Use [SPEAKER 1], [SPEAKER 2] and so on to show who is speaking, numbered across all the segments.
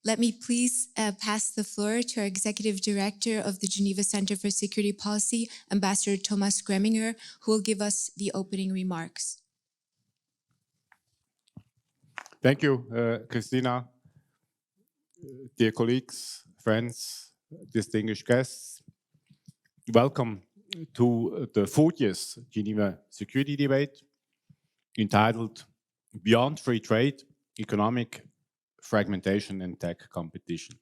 [SPEAKER 1] Let me please pass the floor to our Executive Director of the Geneva Center for Security Policy, Ambassador Thomas Greminger, who will give us the opening remarks.
[SPEAKER 2] Thank you, Christina. Dear colleagues, friends, distinguished guests, welcome to the 40th Geneva Security Debate entitled Beyond Free Trade, Economic Fragmentation and Tech Competition.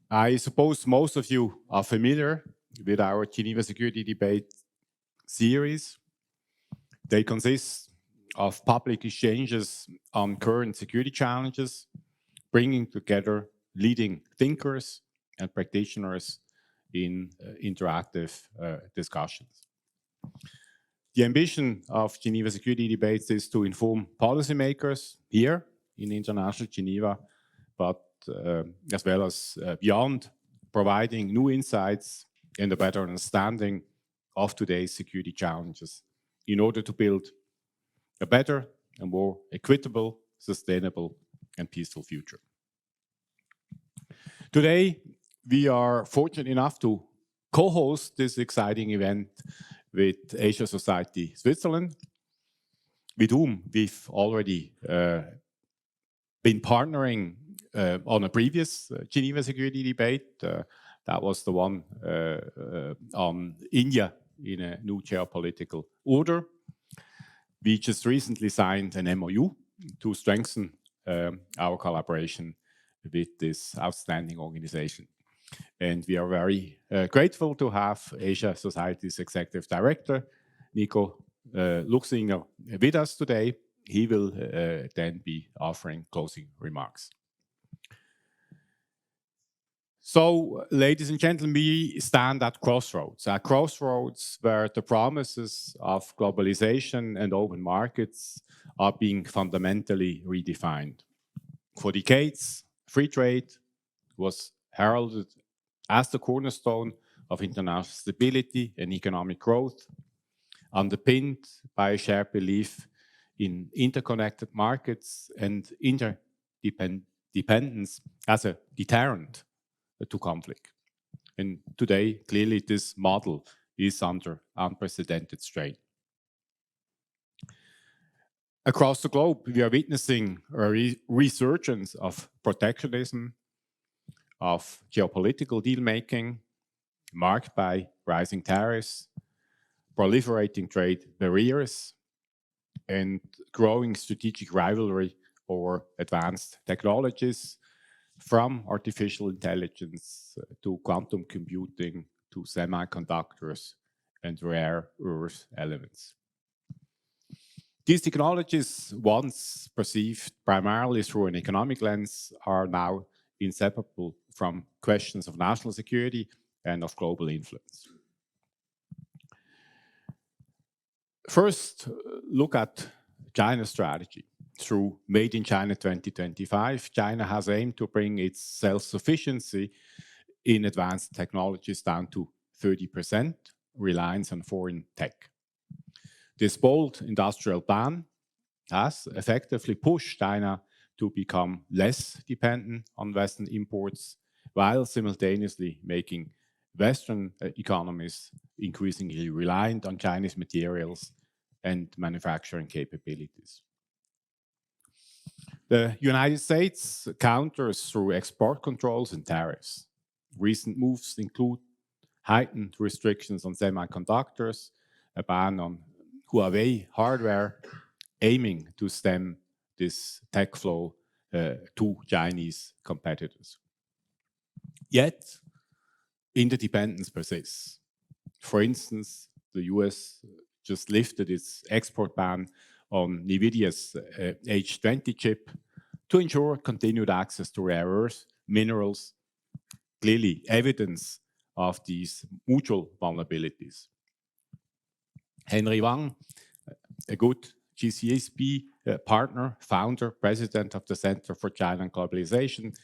[SPEAKER 2] I suppose most of you are familiar with our Geneva Security Debate series. They consist of public exchanges on current security challenges, bringing together leading thinkers and practitioners in interactive discussions. The ambition of Geneva Security Debates is to inform policymakers here in international Geneva, but as well as beyond, providing new insights and a better understanding of today's security challenges in order to build a better and more equitable, sustainable, and peaceful future. Today, we are fortunate enough to co-host this exciting event with Asia Society Switzerland, with whom we've already been partnering on a previous Geneva Security Debate. That was the one on India in a new geopolitical order. We just recently signed an MOU to strengthen our collaboration with this outstanding organization. And we are very grateful to have Asia Society's Executive Director, Nico Luchsinger, with us today. He will then be offering closing remarks. So, ladies and gentlemen, we stand at crossroads where the promises of globalization and open markets are being fundamentally redefined. For decades, free trade was heralded as the cornerstone of international stability and economic growth, underpinned by a shared belief in interconnected markets and interdependence as a deterrent to conflict. And today, clearly, this model is under unprecedented strain. Across the globe, we are witnessing a resurgence of protectionism, of geopolitical deal-making, marked by rising tariffs, proliferating trade barriers, and growing strategic rivalry over advanced technologies, from artificial intelligence to quantum computing to semiconductors and rare earth elements. These technologies, once perceived primarily through an economic lens, are now inseparable from questions of national security and of global influence. First, look at China's strategy. Through Made in China 2025, China has aimed to bring its self-sufficiency in advanced technologies down to 30% reliance on foreign tech. This bold industrial plan has effectively pushed China to become less dependent on Western imports, while simultaneously making Western economies increasingly reliant on Chinese materials and manufacturing capabilities. The United States counters through export controls and tariffs. Recent moves include heightened restrictions on semiconductors, a ban on Huawei hardware, aiming to stem this tech flow to Chinese competitors. Yet, interdependence persists. For instance, the US just lifted its export ban on NVIDIA's H20 chip to ensure continued access to rare earth minerals, clearly evidence of these mutual vulnerabilities. Henry Wang, a good GCSP partner, founder, president of the Center for China and Globalization,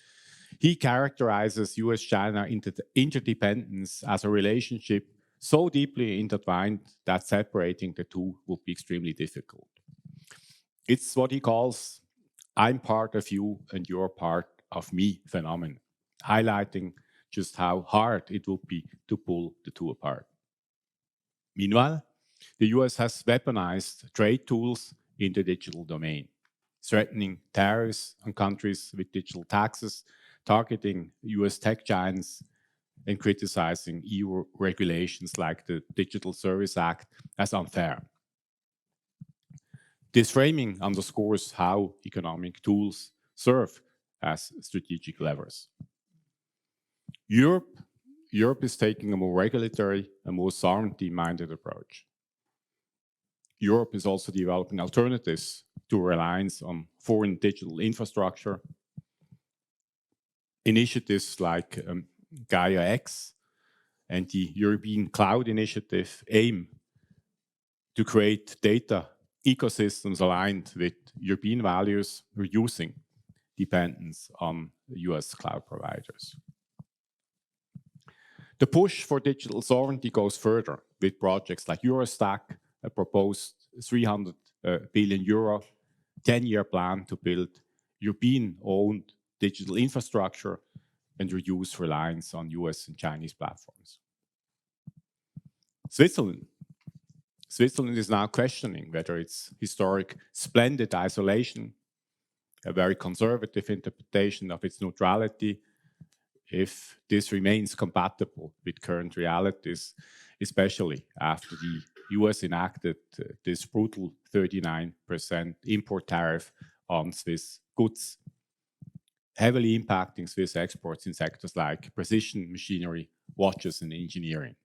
[SPEAKER 2] he characterizes US-China interdependence as a relationship so deeply intertwined that separating the two would be extremely difficult. It's what he calls, I'm part of you and you're part of me phenomenon, highlighting just how hard it would be to pull the two apart. Meanwhile, the US has weaponized trade tools in the digital domain, threatening tariffs on countries with digital taxes, targeting US tech giants, and criticizing EU regulations like the Digital Service Act as unfair. This framing underscores how economic tools serve as strategic levers. Europe is taking a more regulatory and more sovereignty-minded approach. Europe is also developing alternatives to reliance on foreign digital infrastructure. Initiatives like Gaia X and the European Cloud Initiative aim to create data ecosystems aligned with European values, reducing dependence on US cloud providers. The push for digital sovereignty goes further with projects like Eurostack, a proposed 300 billion euro 10-year plan to build European-owned digital infrastructure and reduce reliance on US and Chinese platforms. Switzerland is now questioning whether its historic splendid isolation, a very conservative interpretation of its neutrality, if this remains compatible with current realities, especially after the US enacted this brutal 39% import tariff on Swiss goods, heavily impacting Swiss exports in sectors like precision machinery, watches, and engineering.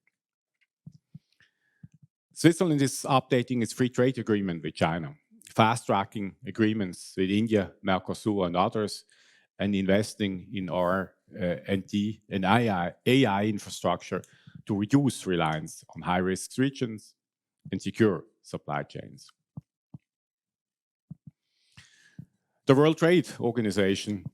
[SPEAKER 2] Switzerland is updating its free trade agreement with China, fast-tracking agreements with India, Mercosur, and others, and investing in R&D and AI infrastructure to reduce reliance on high-risk regions and secure supply chains. The World Trade Organization,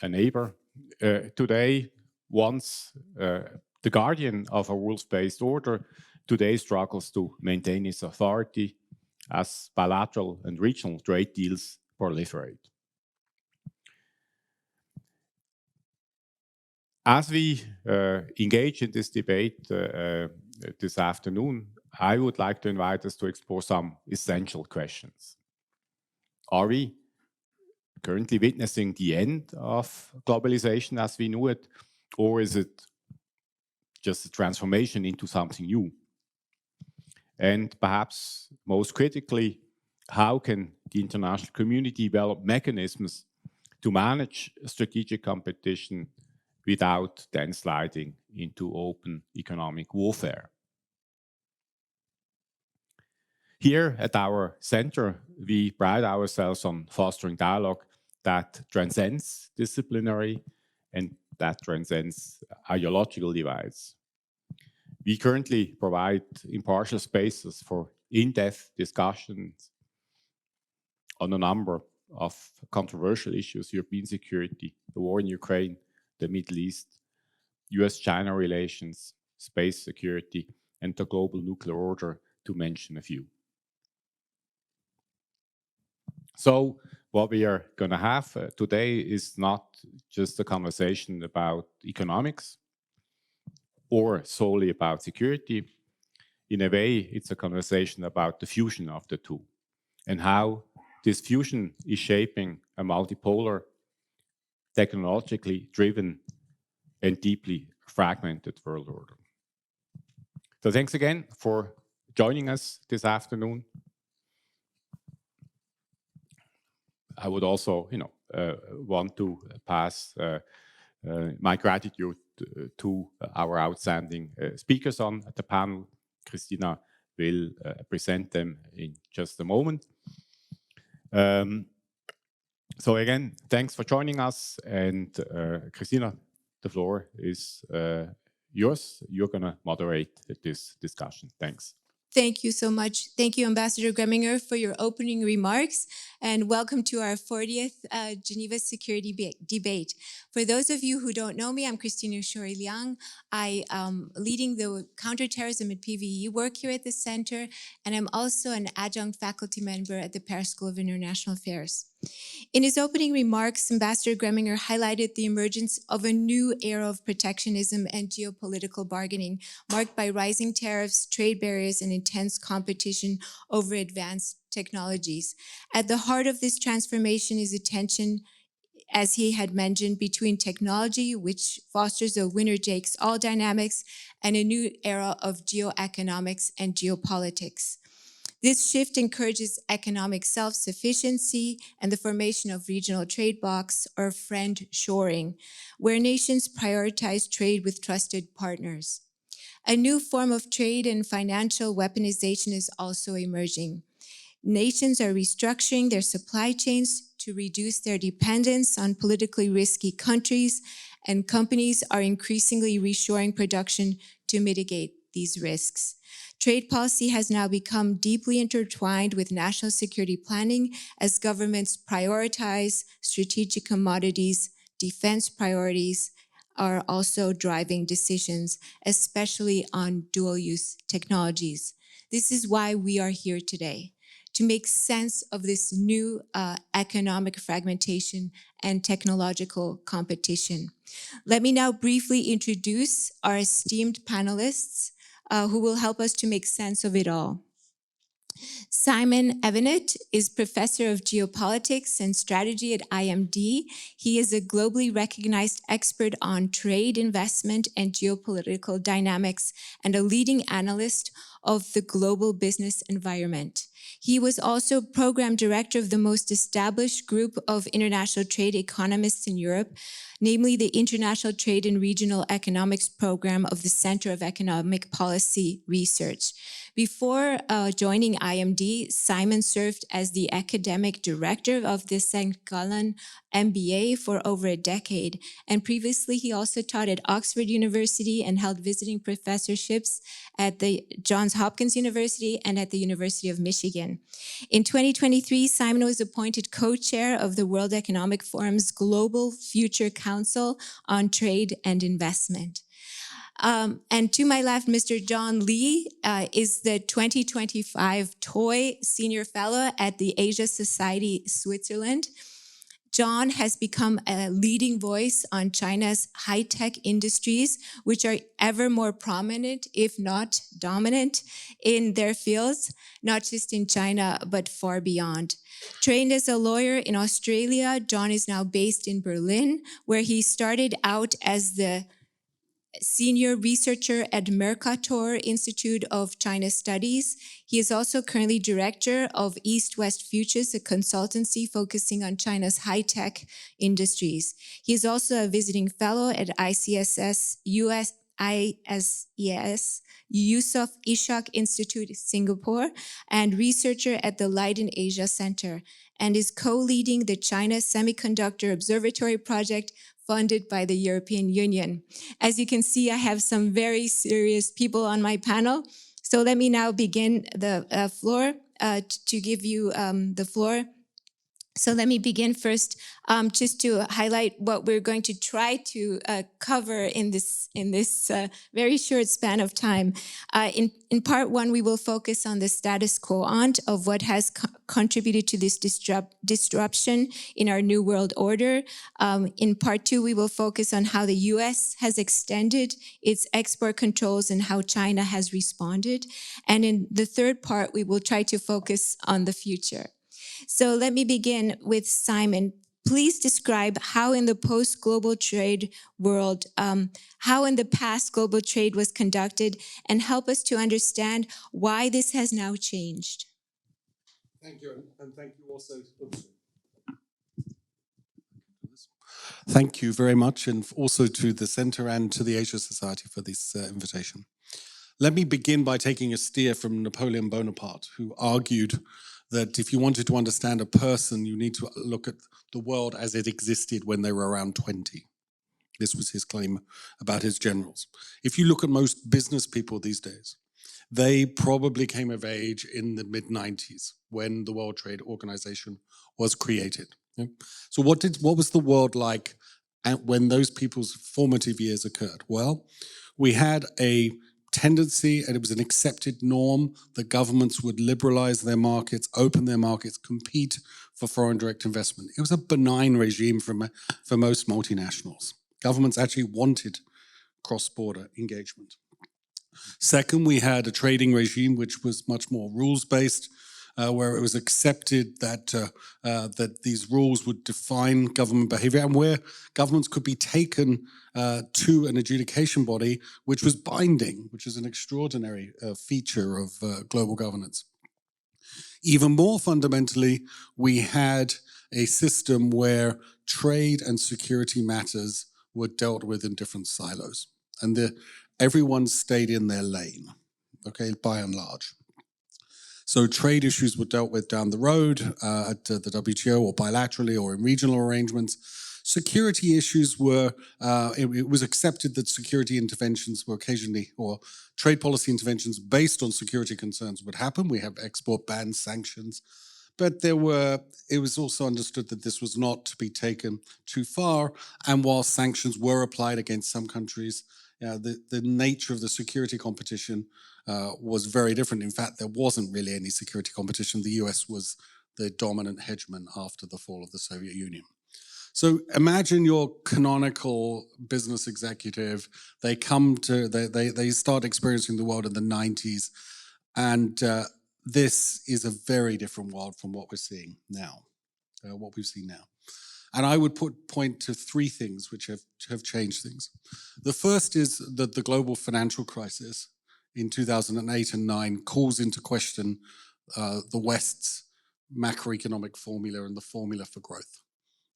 [SPEAKER 2] a neighbor, today once the guardian of a rules-based order, today struggles to maintain its authority as bilateral and regional trade deals proliferate. As we engage in this debate this afternoon, I would like to invite us to explore some essential questions. Are we currently witnessing the end of globalization as we knew it, or is it just a transformation into something new? And perhaps most critically, how can the international community develop mechanisms to manage strategic competition without then sliding into open economic warfare? Here at our center, we pride ourselves on fostering dialogue that transcends disciplinary and that transcends ideological divides. We currently provide impartial spaces for in-depth discussions on a number of controversial issues: European security, the war in Ukraine, the Middle East, US-China relations, space security, and the global nuclear order, to mention a few. So what we are going to have today is not just a conversation about economics or solely about security. In a way, it's a conversation about the fusion of the two and how this fusion is shaping a multipolar, technologically driven, and deeply fragmented world order. So thanks again for joining us this afternoon. I would also, want to pass my gratitude to our outstanding speakers on the panel. Christina will present them in just a moment. So again, thanks for joining us. And Christina, the floor is yours. You're going to moderate this discussion. Thanks.
[SPEAKER 1] Thank you so much. Thank you, Ambassador Greminger, for your opening remarks, and welcome to our 40th Geneva Security Debate. For those of you who don't know me, I'm Christina Shori Liang. I am leading the counterterrorism and PVE work here at the center, and I'm also an adjunct faculty member at the Paris School of International Affairs. In his opening remarks, Ambassador Greminger highlighted the emergence of a new era of protectionism and geopolitical bargaining, marked by rising tariffs, trade barriers, and intense competition over advanced technologies. At the heart of this transformation is a tension, as he had mentioned, between technology, which fosters a winner-takes-all dynamics, and a new era of geoeconomics and geopolitics. This shift encourages economic self-sufficiency and the formation of regional trade blocs, or friend shoring, where nations prioritize trade with trusted partners. A new form of trade and financial weaponization is also emerging. Nations are restructuring their supply chains to reduce their dependence on politically risky countries, and companies are increasingly reshoring production to mitigate these risks. Trade policy has now become deeply intertwined with national security planning as governments prioritize strategic commodities. Defense priorities are also driving decisions, especially on dual-use technologies. This is why we are here today, to make sense of this new economic fragmentation and technological competition. Let me now briefly introduce our esteemed panelists who will help us to make sense of it all. Simon Evenet is Professor of Geopolitics and Strategy at IMD. He is a globally recognized expert on trade, investment, and geopolitical dynamics, and a leading analyst of the global business environment. He was also program director of the most established group of international trade economists in Europe, namely the International Trade and Regional Economics Program of the Center of Economic Policy Research. Before joining IMD, Simon served as the academic director of the St. Gallen MBA for over a decade, and previously he also taught at Oxford University and held visiting professorships at the Johns Hopkins University and at the University of Michigan. In 2023, Simon was appointed co-chair of the World Economic Forum's Global Future Council on Trade and Investment. And to my left, Mr. John Lee is the 2025 Toy Senior Fellow at the Asia Society Switzerland. John has become a leading voice on China's high-tech industries, which are ever more prominent, if not dominant, in their fields, not just in China, but far beyond. Trained as a lawyer in Australia, John is now based in Berlin, where he started out as the senior researcher at Mercator Institute of China Studies. He is also currently director of East-West Futures, a consultancy focusing on China's high-tech industries. He is also a visiting fellow at ICSS Yusof Ishak Institute, Singapore, and researcher at the Leiden Asia Center, and is co-leading the China Semiconductor Observatory project funded by the European Union. As you can see, I have some very serious people on my panel. So let me now begin the floor to give you the floor. So let me begin first just to highlight what we're going to try to cover in this very short span of time. In part one, we will focus on the status quo ante of what has contributed to this disruption in our new world order. In part two, we will focus on how the US has extended its export controls and how China has responded. And in the third part, we will try to focus on the future. So let me begin with Simon. Please describe how in the post-global trade world, how in the past global trade was conducted, and help us to understand why this has now changed.
[SPEAKER 3] Thank you, and thank you also. Thank you very much, and also to the Centre and to the Asia Society for this invitation. Let me begin by taking a steer from Napoleon Bonaparte, who argued that if you wanted to understand a person, you need to look at the world as it existed when they were around 20. This was his claim about his generals. If you look at most business people these days, they probably came of age in the mid-90s when the World Trade Organization was created. So what was the world like when those people's formative years occurred? Well, we had a tendency, and it was an accepted norm, that governments would liberalize their markets, open their markets, compete for foreign direct investment. It was a benign regime for most multinationals. Governments actually wanted cross-border engagement. Second, we had a trading regime which was much more rules-based, where it was accepted that that these rules would define government behavior, and where governments could be taken to an adjudication body which was binding, which is an extraordinary feature of global governance. Even more fundamentally, we had a system where trade and security matters were dealt with in different silos, and everyone stayed in their lane, okay, by and large. So trade issues were dealt with down the road at the WTO or bilaterally or in regional arrangements. Security issues were, it was accepted that security interventions were occasionally, or trade policy interventions based on security concerns would happen. We have export bans, sanctions, but it was also understood that this was not to be taken too far. And while sanctions were applied against some countries, the nature of the security competition was very different. In fact, there wasn't really any security competition. The US was the dominant hegemon after the fall of the Soviet Union. So imagine your canonical business executive. They start experiencing the world in the 90s, and this is a very different world from what we're seeing now, what we've seen now. And I would point to three things which have changed things. The first is that the global financial crisis in 2008 and 9 calls into question the West's macroeconomic formula and the formula for growth.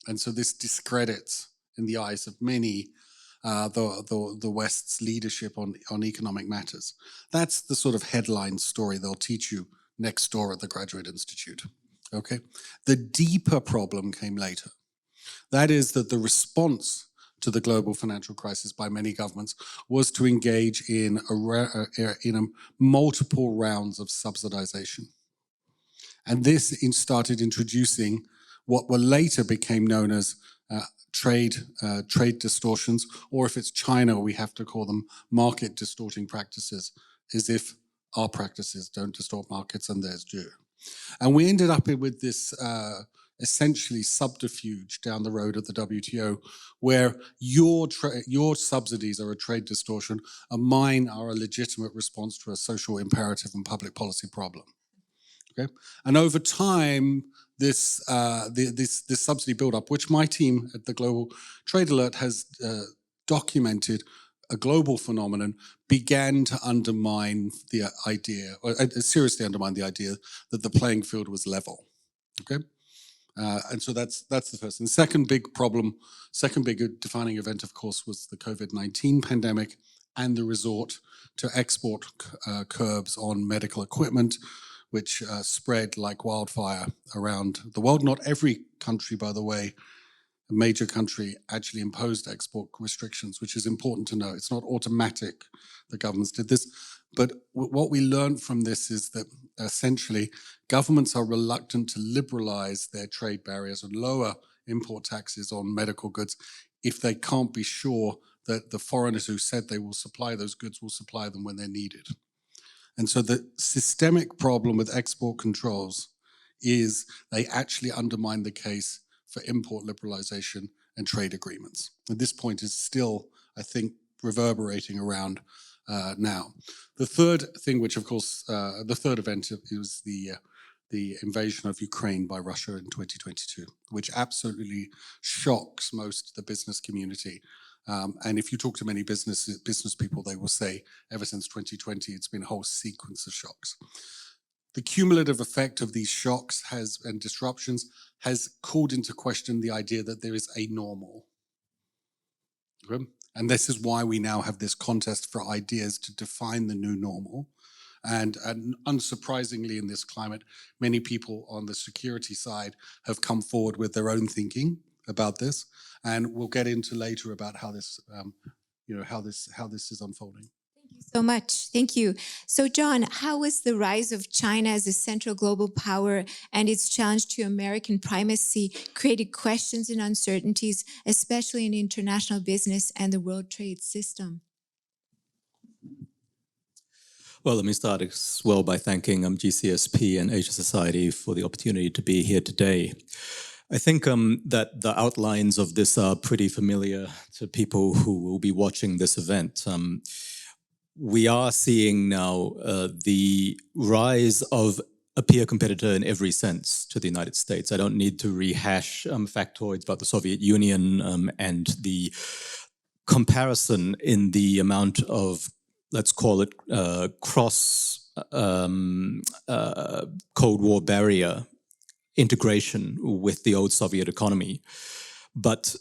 [SPEAKER 3] And so this discredits, in the eyes of many, the West's leadership on economic matters. That's the sort of headline story they'll teach you next door at the Graduate Institute. Okay? The deeper problem came later. That is that the response to the global financial crisis by many governments was to engage in multiple rounds of subsidization. And this started introducing what were later became known as trade distortions, or if it's China, we have to call them market distorting practices, as if our practices don't distort markets and theirs do. And we ended up with this essentially subterfuge down the road at the WTO, where your subsidies are a trade distortion and mine are a legitimate response to a social imperative and public policy problem. Okay, and over time, this subsidy buildup, which my team at the Global Trade Alert has documented, a global phenomenon, began to undermine the idea, or seriously undermine the idea that the playing field was level. Okay, and so that's the first. And the second big problem, second big defining event, of course, was the COVID-19 pandemic and the resort to export curbs on medical equipment, which spread like wildfire around the world. Not every country, by the way, a major country, actually imposed export restrictions, which is important to know. It's not automatic that governments did this. But what we learned from this is that essentially governments are reluctant to liberalize their trade barriers and lower import taxes on medical goods if they can't be sure that the foreigners who said they will supply those goods will supply them when they're needed. And so the systemic problem with export controls is they actually undermine the case for import liberalization and trade agreements. And this point is still, I think, reverberating around now. The third thing, which of course, the third event is the invasion of Ukraine by Russia in 2022, which absolutely shocks most of the business community. And if you talk to many business people, they will say ever since 2020, it's been a whole sequence of shocks. The cumulative effect of these shocks and disruptions has called into question the idea that there is a normal. Okay? And this is why we now have this contest for ideas to define the new normal. And unsurprisingly in this climate, many people on the security side have come forward with their own thinking about this. And we'll get into later about how this, how this is unfolding.
[SPEAKER 1] Thank you so much. Thank you. So, John, how has the rise of China as a central global power and its challenge to American primacy created questions and uncertainties, especially in international business and the world trade system?
[SPEAKER 4] Well, let me start as well by thanking GCSP and Asia Society for the opportunity to be here today. I think that the outlines of this are pretty familiar to people who will be watching this event. We are seeing now the rise of a peer competitor in every sense to the United States. I don't need to rehash factoids about the Soviet Union and the comparison in the amount of, let's call it, cross Cold War barrier integration with the old Soviet economy. But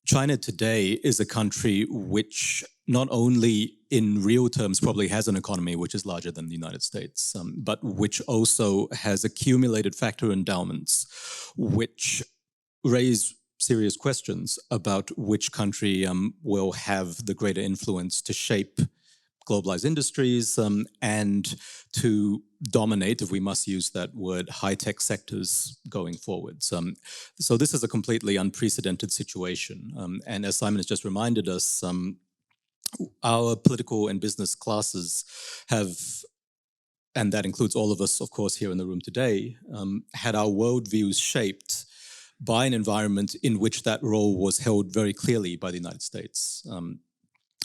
[SPEAKER 4] China today is a country which not only in real terms probably has an economy which is larger than the United States, but which also has accumulated factor endowments which raise serious questions about which country will have the greater influence to shape globalized industries and to dominate, if we must use that word, high-tech sectors going forward. So this is a completely unprecedented situation. And as Simon has just reminded us, our political and business classes have, and that includes all of us, of course, here in the room today, had our worldviews shaped by an environment in which that role was held very clearly by the United States.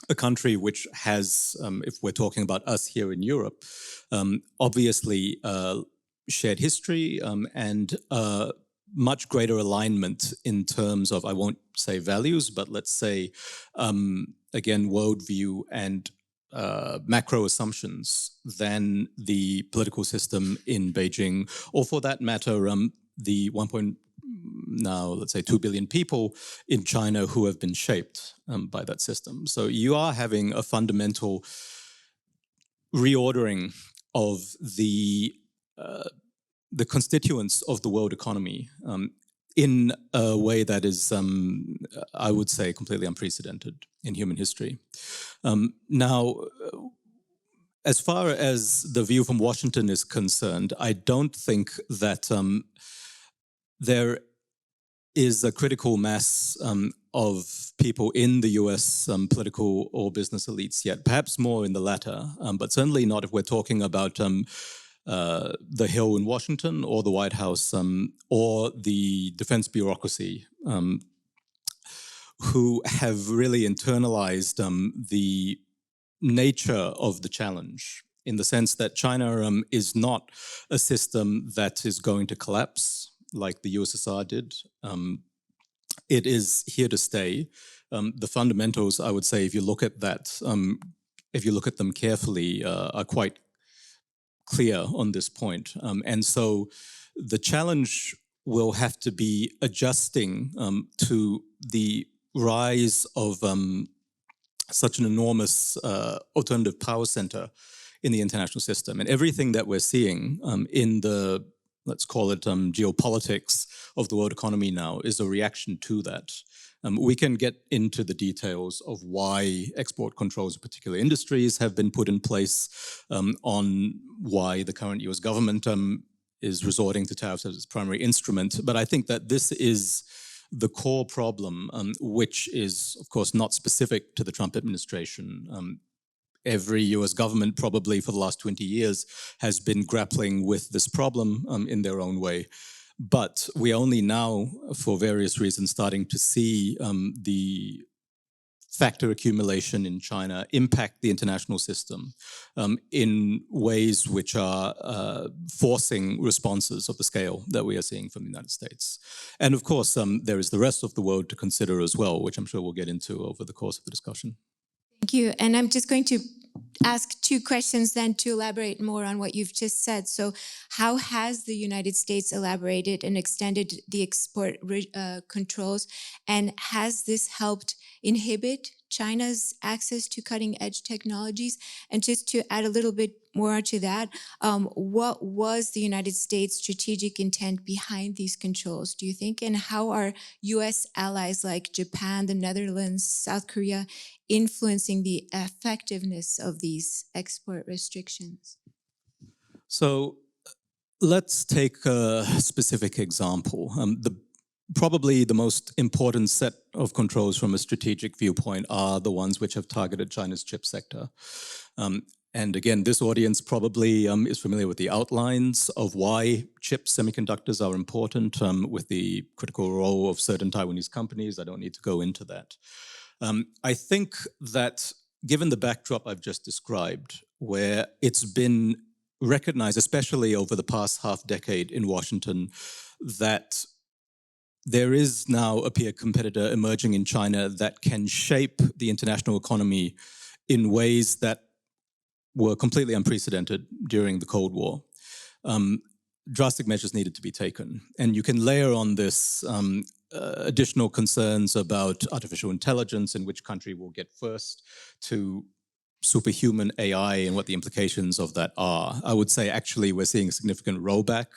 [SPEAKER 4] A country which has, if we're talking about us here in Europe, obviously shared history and much greater alignment in terms of, I won't say values, but let's say, again, worldview and macro assumptions than the political system in Beijing, or for that matter, the now, let's say, 2 billion people in China who have been shaped by that system. So you are having a fundamental reordering of the constituents of the world economy in a way that is, I would say, completely unprecedented in human history. Now, as far as the view from Washington is concerned, I don't think that there is a critical mass of people in the US political or business elites yet, perhaps more in the latter, but certainly not if we're talking about the Hill in Washington or the White House or the defense bureaucracy, who have really internalized the nature of the challenge, in the sense that China is not a system that is going to collapse like the USSR did. It is here to stay. The fundamentals, I would say, if you look at that, if you look at them carefully, are quite clear on this point. And so the challenge will have to be adjusting to the rise of such an enormous alternative power center in the international system. And everything that we're seeing in the, let's call it geopolitics of the world economy now, is a reaction to that. We can get into the details of why export controls of particular industries have been put in place, on why the current US government is resorting to tariffs as its primary instrument. But I think that this is the core problem, which is, of course, not specific to the Trump administration. Every US government, probably for the last 20 years, has been grappling with this problem in their own way. But we only now, for various reasons, starting to see the factor accumulation in China impact the international system in ways which are forcing responses of the scale that we are seeing from the United States. And of course, there is the rest of the world to consider as well, which I'm sure we'll get into over the course of the discussion.
[SPEAKER 1] Thank you. And I'm just going to ask two questions then to elaborate more on what you've just said. So how has the United States elaborated and extended the export controls? And has this helped inhibit China's access to cutting edge technologies? And just to add a little bit more to that, what was the United States' strategic intent behind these controls, do you think? And how are US allies like Japan, the Netherlands, South Korea influencing the effectiveness of these export restrictions?
[SPEAKER 4] So let's take a specific example. Probably the most important set of controls from a strategic viewpoint are the ones which have targeted China's chip sector. And again, this audience probably is familiar with the outlines of why chips, semiconductors are important, with the critical role of certain Taiwanese companies. I don't need to go into that. I think that given the backdrop I've just described, where it's been recognized, especially over the past half decade in Washington, that there is now a peer competitor emerging in China that can shape the international economy in ways that were completely unprecedented during the Cold War. Drastic measures needed to be taken. And you can layer on this additional concerns about artificial intelligence and which country will get first, to superhuman AI and what the implications of that are. I would say actually we're seeing a significant rollback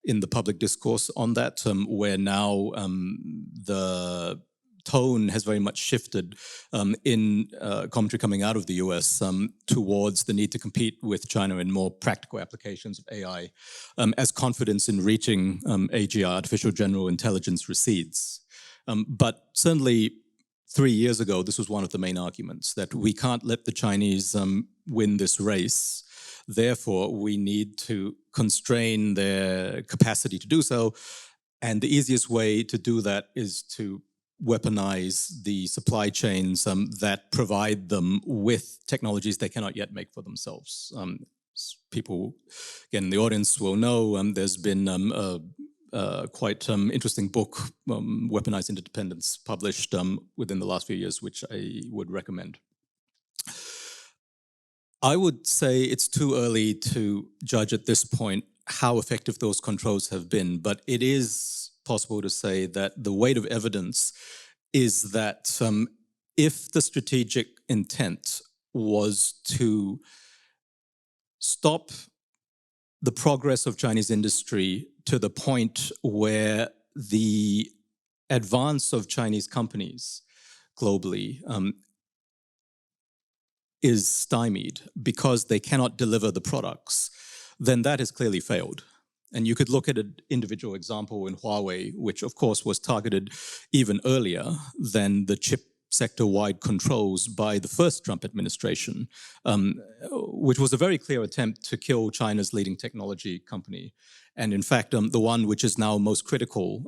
[SPEAKER 4] in the public discourse on that, where now the tone has very much shifted in commentary coming out of the US towards the need to compete with China in more practical applications of AI, as confidence in reaching AGI, artificial general intelligence, recedes. But certainly 3 years ago, this was one of the main arguments, that we can't let the Chinese win this race. Therefore, we need to constrain their capacity to do so. And the easiest way to do that is to weaponize the supply chains that provide them with technologies they cannot yet make for themselves. People, again, in the audience will know there's been a quite interesting book, Weaponized Interdependence, published within the last few years, which I would recommend. I would say it's too early to judge at this point how effective those controls have been, but it is possible to say that the weight of evidence is that if the strategic intent was to stop the progress of Chinese industry to the point where the advance of Chinese companies globally is stymied because they cannot deliver the products, then that has clearly failed. And you could look at an individual example in Huawei, which of course was targeted even earlier than the chip sector-wide controls by the first Trump administration, which was a very clear attempt to kill China's leading technology company. And in fact, the one which is now most critical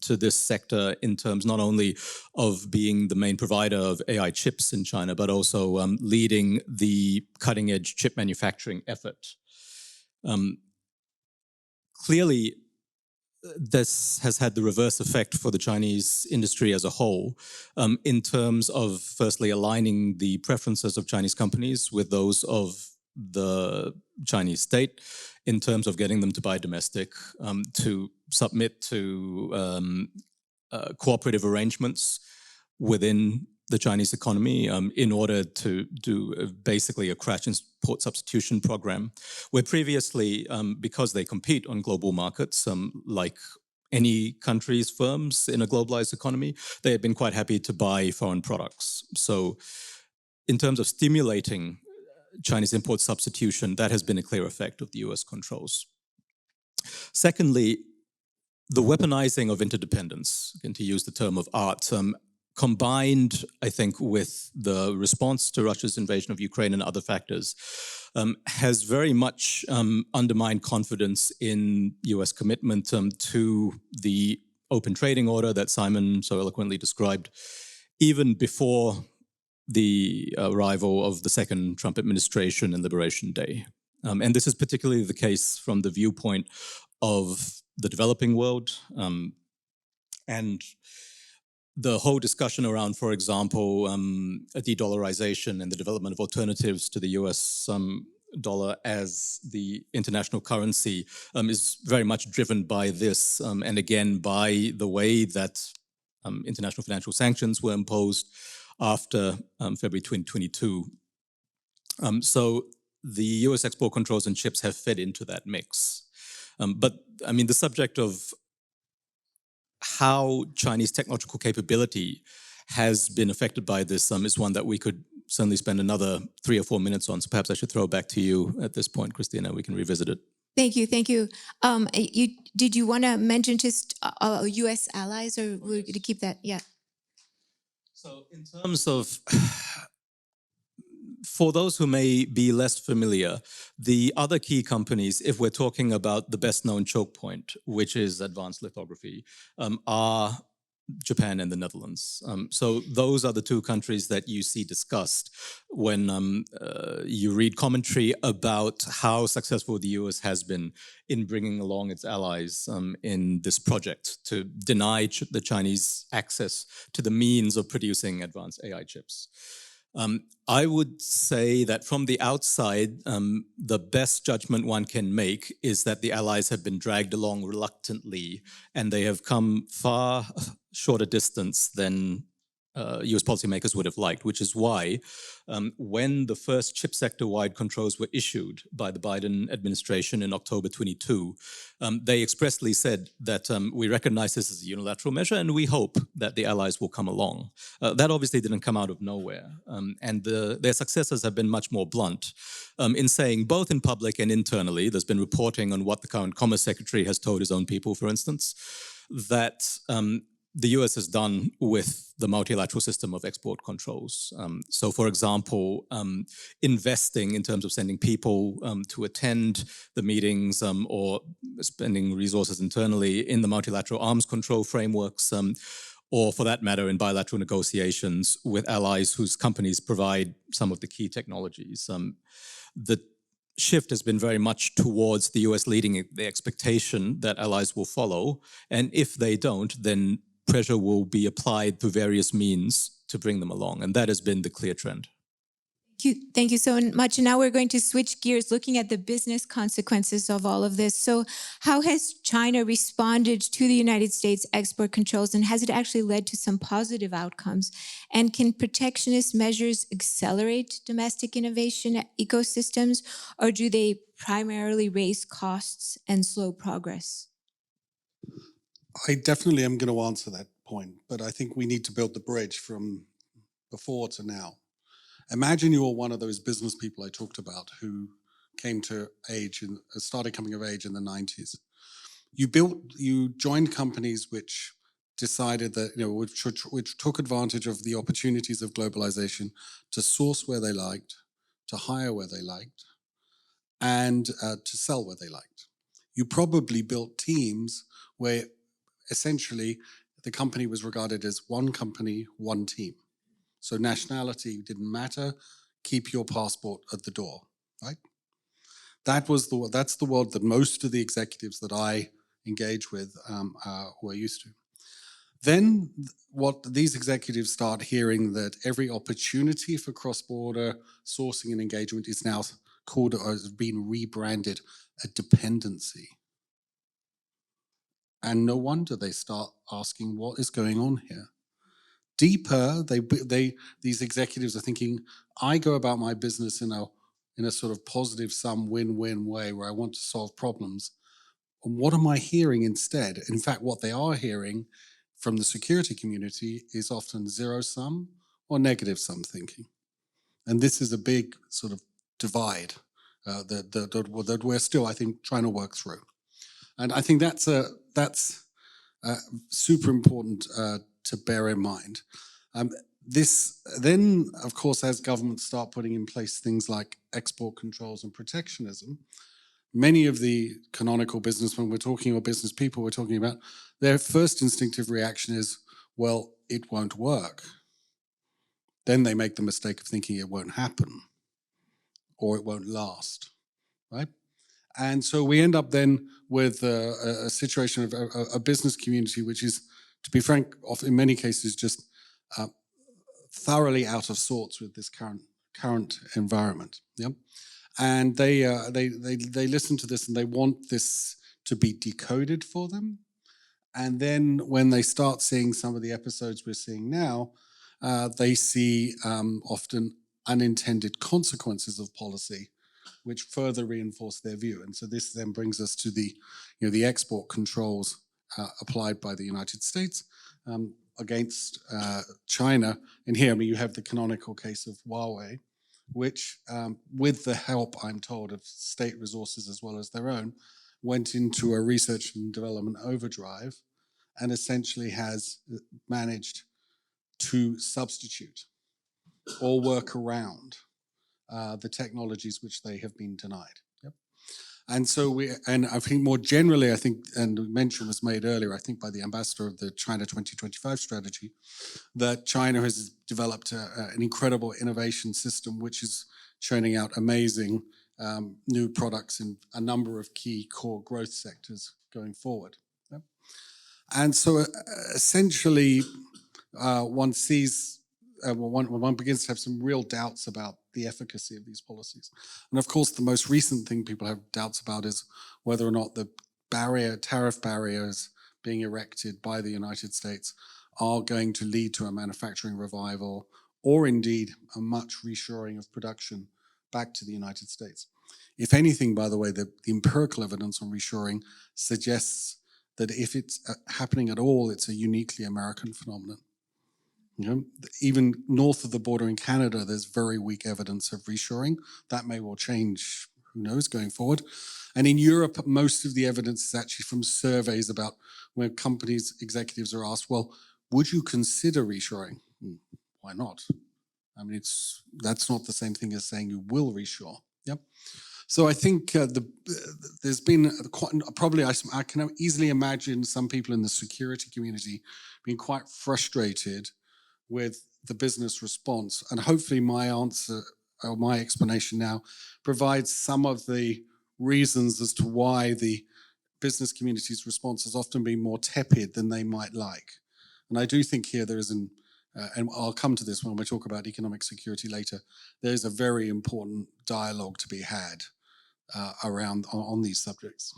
[SPEAKER 4] to this sector in terms not only of being the main provider of AI chips in China, but also leading the cutting-edge chip manufacturing effort. Clearly, this has had the reverse effect for the Chinese industry as a whole, in terms of firstly aligning the preferences of Chinese companies with those of the Chinese state, in terms of getting them to buy domestic, to submit to cooperative arrangements within the Chinese economy in order to do basically a crash import substitution program, where previously, because they compete on global markets, like any country's firms in a globalized economy, they have been quite happy to buy foreign products. So in terms of stimulating Chinese import substitution, that has been a clear effect of the US controls. Secondly, the weaponizing of interdependence, and to use the term of art, combined, I think, with the response to Russia's invasion of Ukraine and other factors, has very much undermined confidence in US commitment to the open trading order that Simon so eloquently described, even before the arrival of the second Trump administration and Liberation Day. And this is particularly the case from the viewpoint of the developing world, and the whole discussion around, for example, a de-dollarization and the development of alternatives to the US dollar as the international currency is very much driven by this, and again by the way that international financial sanctions were imposed after February 2022. So the US export controls and chips have fed into that mix. But I mean, the subject of how Chinese technological capability has been affected by this is one that we could certainly spend another 3 or 4 minutes on. So perhaps I should throw it back to you at this point, Christina. We can revisit it.
[SPEAKER 1] Thank you, thank you. Did you want to mention just U.S. allies, or we're going to keep that? Yeah.
[SPEAKER 4] So in terms of For those who may be less familiar, the other key companies, if we're talking about the best-known choke point, which is advanced lithography, are Japan and the Netherlands. So those are the two countries that you see discussed when you read commentary about how successful the US has been in bringing along its allies in this project to deny the Chinese access to the means of producing advanced AI chips. I would say that from the outside, the best judgment one can make is that the allies have been dragged along reluctantly, and they have come far shorter distance than US policymakers would have liked, which is why when the first chip sector-wide controls were issued by the Biden administration in October 22, they expressly said that we recognize this as a unilateral measure and we hope that the allies will come along. That obviously didn't come out of nowhere. And their successors have been much more blunt in saying, both in public and internally, there's been reporting on what the current Commerce Secretary has told his own people, for instance, that the US has done with the multilateral system of export controls. So, for example, investing in terms of sending people to attend the meetings or spending resources internally in the multilateral arms control frameworks, or for that matter, in bilateral negotiations with allies whose companies provide some of the key technologies. The shift has been very much towards the US leading the expectation that allies will follow. And if they don't, then pressure will be applied through various means to bring them along. And that has been the clear trend.
[SPEAKER 1] Thank you so much. And now we're going to switch gears, looking at the business consequences of all of this. So how has China responded to the United States export controls, and has it actually led to some positive outcomes? And can protectionist measures accelerate domestic innovation ecosystems, or do they primarily raise costs and slow progress?
[SPEAKER 3] I definitely am going to answer that point, but I think we need to build the bridge from before to now. Imagine you're one of those business people I talked about who came to age and started coming of age in the 90s. You joined companies which decided that, which took advantage of the opportunities of globalization to source where they liked, to hire where they liked, and to sell where they liked. You probably built teams where essentially the company was regarded as one company, one team. So nationality didn't matter. Keep your passport at the door, right? That's the world that most of the executives that I engage with were used to. Then what these executives start hearing, that every opportunity for cross-border sourcing and engagement is now called, or has been rebranded, a dependency. And no wonder they start asking, what is going on here? Deeper, these executives are thinking, I go about my business in a sort of positive sum win-win way where I want to solve problems. And what am I hearing instead? In fact, what they are hearing from the security community is often zero-sum or negative-sum thinking. And this is a big sort of divide that we're still, I think, trying to work through. And I think that's super important to bear in mind. This then, of course, as governments start putting in place things like export controls and protectionism, many of the canonical businessmen we're talking, or business people we're talking about, their first instinctive reaction is, well, it won't work. Then they make the mistake of thinking it won't happen or it won't last, right? And so we end up then with a situation of a business community which is, to be frank, in many cases just thoroughly out of sorts with this current environment. Yeah, and they listen to this and they want this to be decoded for them. And then when they start seeing some of the episodes we're seeing now, they see often unintended consequences of policy, which further reinforce their view. And so this then brings us to the export controls applied by the United States against China. And here, I mean, you have the canonical case of Huawei, which, with the help, I'm told, of state resources as well as their own, went into a research and development overdrive and essentially has managed to substitute or work around the technologies which they have been denied. Yep. And so and I think more generally, I think, and mention was made earlier, I think by the ambassador of the China 2025 strategy, that China has developed an incredible innovation system which is churning out amazing new products in a number of key core growth sectors going forward. Yep. And so essentially, one sees, one begins to have some real doubts about the efficacy of these policies. And of course, the most recent thing people have doubts about is whether or not the tariff barriers being erected by the United States are going to lead to a manufacturing revival, or indeed a much reshoring of production back to the United States. If anything, by the way, the empirical evidence on reshoring suggests that if it's happening at all, it's a uniquely American phenomenon. You know, even north of the border in Canada, there's very weak evidence of reshoring. That may well change, who knows, going forward. And in Europe, most of the evidence is actually from surveys about where companies' executives are asked, well, would you consider reshoring? Why not? I mean, that's not the same thing as saying you will reshore. Yep. So I think there's been probably, I can easily imagine some people in the security community being quite frustrated with the business response. And hopefully my answer, or my explanation now, provides some of the reasons as to why the business community's response has often been more tepid than they might like. And I do think here there is and I'll come to this when we talk about economic security later, there is a very important dialogue to be had around on these subjects.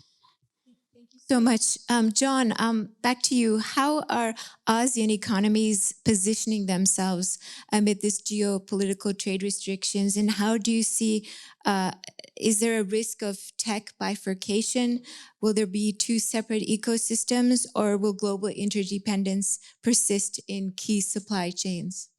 [SPEAKER 1] Thank you so much. John, back to you. How are ASEAN economies positioning themselves amid this geopolitical trade restrictions? And how do you see, is there a risk of tech bifurcation? Will there be two separate ecosystems, or will global interdependence persist in key supply chains?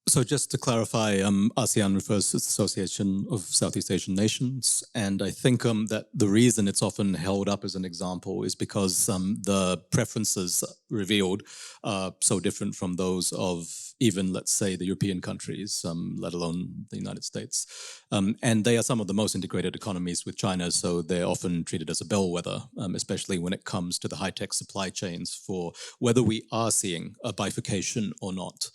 [SPEAKER 4] So just to clarify, ASEAN refers to the Association of Southeast Asian Nations. And I think that the reason it's often held up as an example is because the preferences revealed are so different from those of even, let's say, the European countries, let alone the United States. And they are some of the most integrated economies with China, so they're often treated as a bellwether, especially when it comes to the high-tech supply chains for whether we are seeing a bifurcation or not.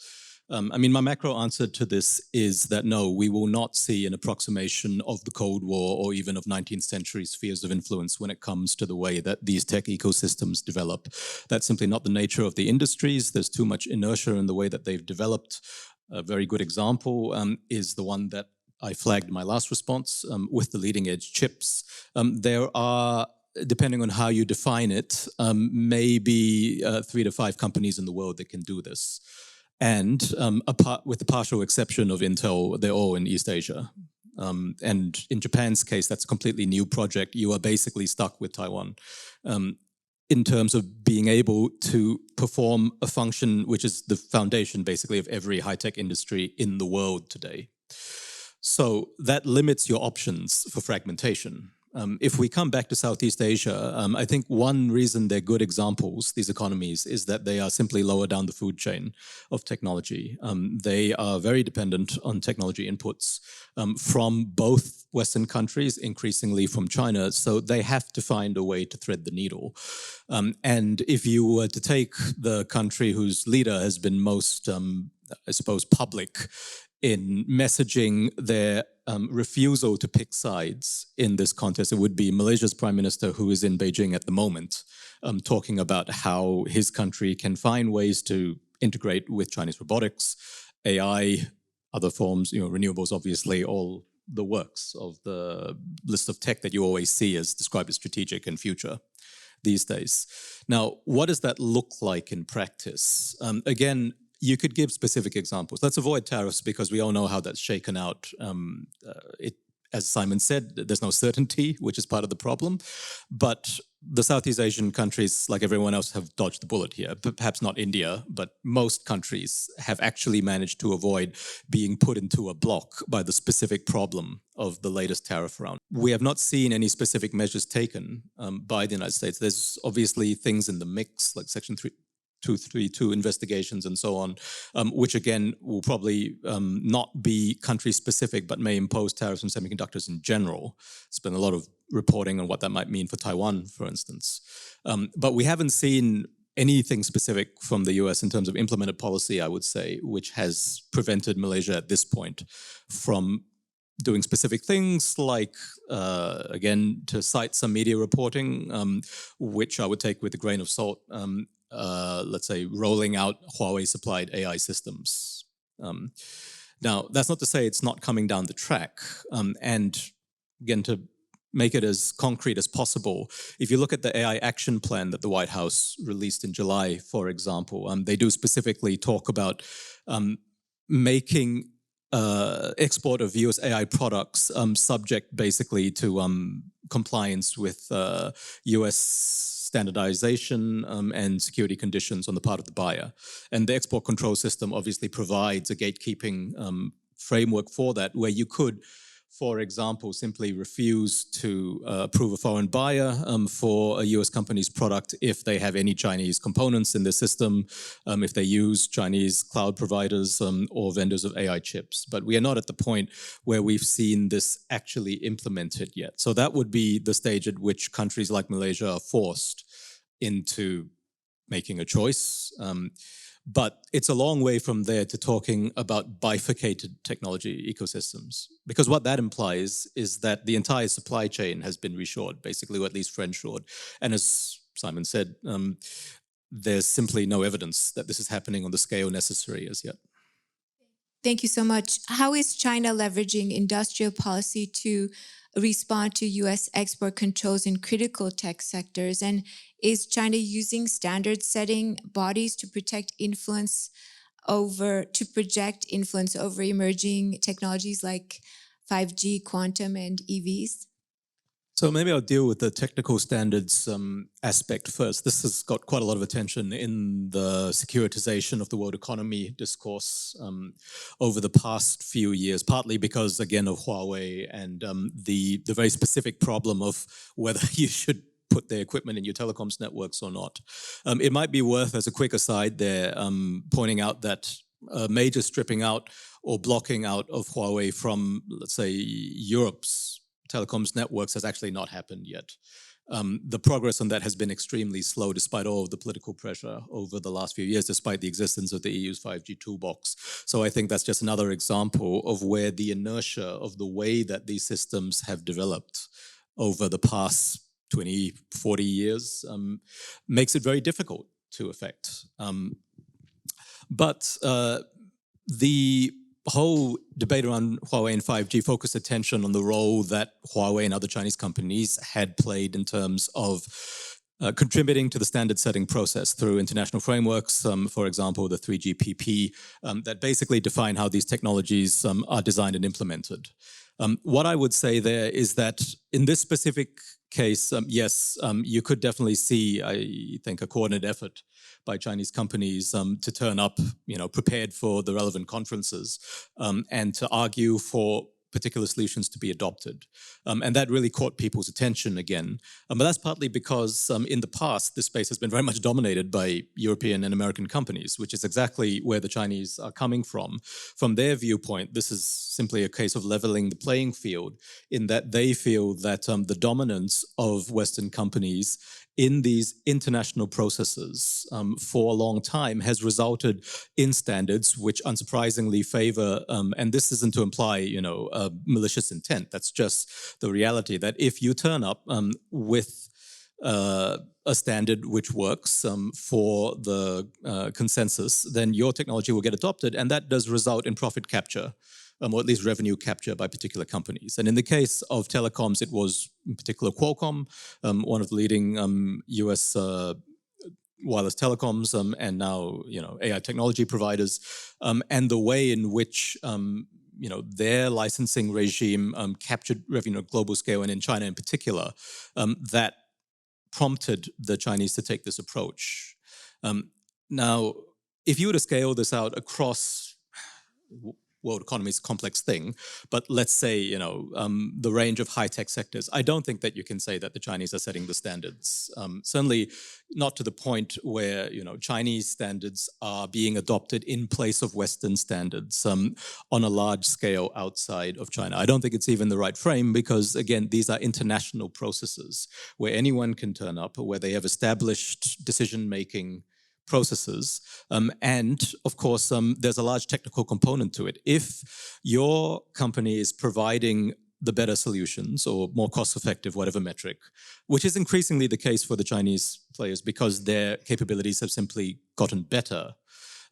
[SPEAKER 4] I mean, my macro answer to this is that no, we will not see an approximation of the Cold War or even of 19th century spheres of influence when it comes to the way that these tech ecosystems develop. That's simply not the nature of the industries. There's too much inertia in the way that they've developed. A very good example is the one that I flagged in my last response with the leading edge chips. There are, depending on how you define it, maybe 3 to 5 companies in the world that can do this. And with the partial exception of Intel, they're all in East Asia. And in Japan's case, that's a completely new project. You are basically stuck with Taiwan in terms of being able to perform a function which is the foundation, basically, of every high-tech industry in the world today. So that limits your options for fragmentation. If we come back to Southeast Asia, I think one reason they're good examples, these economies, is that they are simply lower down the food chain of technology. They are very dependent on technology inputs from both Western countries, increasingly from China, so they have to find a way to thread the needle. And if you were to take the country whose leader has been most, I suppose, public in messaging their refusal to pick sides in this contest, it would be Malaysia's Prime Minister, who is in Beijing at the moment, talking about how his country can find ways to integrate with Chinese robotics, AI, other forms, renewables, obviously, all the works of the list of tech that you always see as described as strategic and future these days. Now, what does that look like in practice? Again, you could give specific examples. Let's avoid tariffs because we all know how that's shaken out. As Simon said, there's no certainty, which is part of the problem. But the Southeast Asian countries, like everyone else, have dodged the bullet here. Perhaps not India, but most countries have actually managed to avoid being put into a block by the specific problem of the latest tariff round. We have not seen any specific measures taken by the United States. There's obviously things in the mix, like Section 3 232 investigations and so on, which again will probably not be country specific, but may impose tariffs on semiconductors in general. There's been a lot of reporting on what that might mean for Taiwan, for instance. But we haven't seen anything specific from the US in terms of implemented policy, I would say, which has prevented Malaysia at this point from doing specific things like, again, to cite some media reporting, which I would take with a grain of salt, let's say, rolling out Huawei-supplied AI systems. Now, that's not to say it's not coming down the track. And again, to make it as concrete as possible, if you look at the AI action plan that the White House released in July, for example, they do specifically talk about making export of US AI products subject basically to compliance with US standardization and security conditions on the part of the buyer. And the export control system obviously provides a gatekeeping framework for that, where you could, for example, simply refuse to approve a foreign buyer for a US company's product if they have any Chinese components in the system, if they use Chinese cloud providers or vendors of AI chips. But we are not at the point where we've seen this actually implemented yet. So that would be the stage at which countries like Malaysia are forced into making a choice. But it's a long way from there to talking about bifurcated technology ecosystems, because what that implies is that the entire supply chain has been reshored, basically, or at least friendshored. And as Simon said, there's simply no evidence that this is happening on the scale necessary as yet.
[SPEAKER 1] Thank you so much. How is China leveraging industrial policy to respond to US export controls in critical tech sectors? And is China using standard setting bodies to project influence over emerging technologies like 5G, quantum, and EVs?
[SPEAKER 4] So maybe I'll deal with the technical standards aspect first. This has got quite a lot of attention in the securitization of the world economy discourse over the past few years, partly because, again, of Huawei and the very specific problem of whether you should put their equipment in your telecoms networks or not. It might be worth, as a quick aside there, pointing out that major stripping out or blocking out of Huawei from, let's say, Europe's telecoms networks has actually not happened yet. The progress on that has been extremely slow, despite all of the political pressure over the last few years, despite the existence of the EU's 5G toolbox. So I think that's just another example of where the inertia of the way that these systems have developed over the past 20, 40 years makes it very difficult to affect. But the whole debate around Huawei and 5G focused attention on the role that Huawei and other Chinese companies had played in terms of contributing to the standard setting process through international frameworks, for example, the 3GPP, that basically define how these technologies are designed and implemented. What I would say there is that in this specific case, yes, you could definitely see, I think, a coordinated effort by Chinese companies to turn up, prepared for the relevant conferences and to argue for particular solutions to be adopted. And that really caught people's attention again. But that's partly because in the past, this space has been very much dominated by European and American companies, which is exactly where the Chinese are coming from. From their viewpoint, this is simply a case of leveling the playing field, in that they feel that the dominance of Western companies in these international processes for a long time has resulted in standards which unsurprisingly favor, and this isn't to imply, a malicious intent, that's just the reality, that if you turn up with a standard which works for the consensus, then your technology will get adopted, and that does result in profit capture, or at least revenue capture by particular companies. And in the case of telecoms, it was in particular Qualcomm, one of the leading US wireless telecoms, and now AI technology providers, and the way in which their licensing regime captured revenue at global scale, and in China in particular, that prompted the Chinese to take this approach. Now, if you were to scale this out across world economy is a complex thing, but let's say, the range of high-tech sectors, I don't think that you can say that the Chinese are setting the standards. Certainly not to the point where, Chinese standards are being adopted in place of Western standards on a large scale outside of China. I don't think it's even the right frame because, again, these are international processes where anyone can turn up, where they have established decision-making processes. And of course, there's a large technical component to it. If your company is providing the better solutions or more cost-effective, whatever metric, which is increasingly the case for the Chinese players because their capabilities have simply gotten better,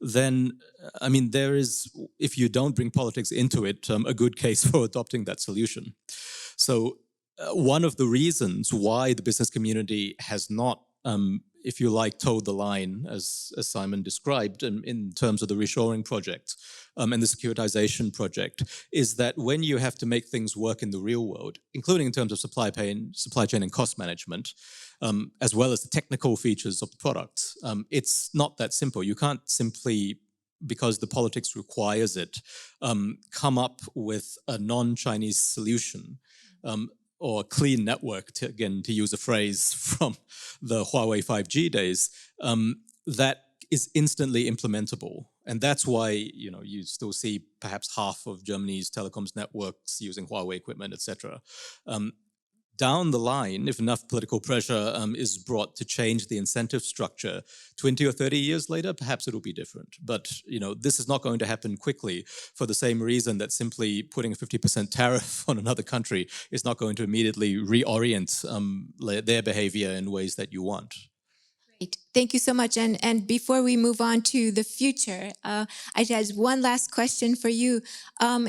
[SPEAKER 4] then, there is, if you don't bring politics into it, a good case for adopting that solution. So one of the reasons why the business community has not, if you like, towed the line, as Simon described, in terms of the reshoring project and the securitization project, is that when you have to make things work in the real world, including in terms of supply chain and cost management, as well as the technical features of the product, it's not that simple. You can't simply, because the politics requires it, come up with a non-Chinese solution or a clean network, to use a phrase from the Huawei 5G days, that is instantly implementable. And that's why, you still see perhaps half of Germany's telecoms networks using Huawei equipment, etc. Down the line, if enough political pressure is brought to change the incentive structure 20 or 30 years later, perhaps it'll be different. But, this is not going to happen quickly for the same reason that simply putting a 50% tariff on another country is not going to immediately reorient their behavior in ways that you want.
[SPEAKER 1] Great. Thank you so much. And before we move on to the future, I had one last question for you.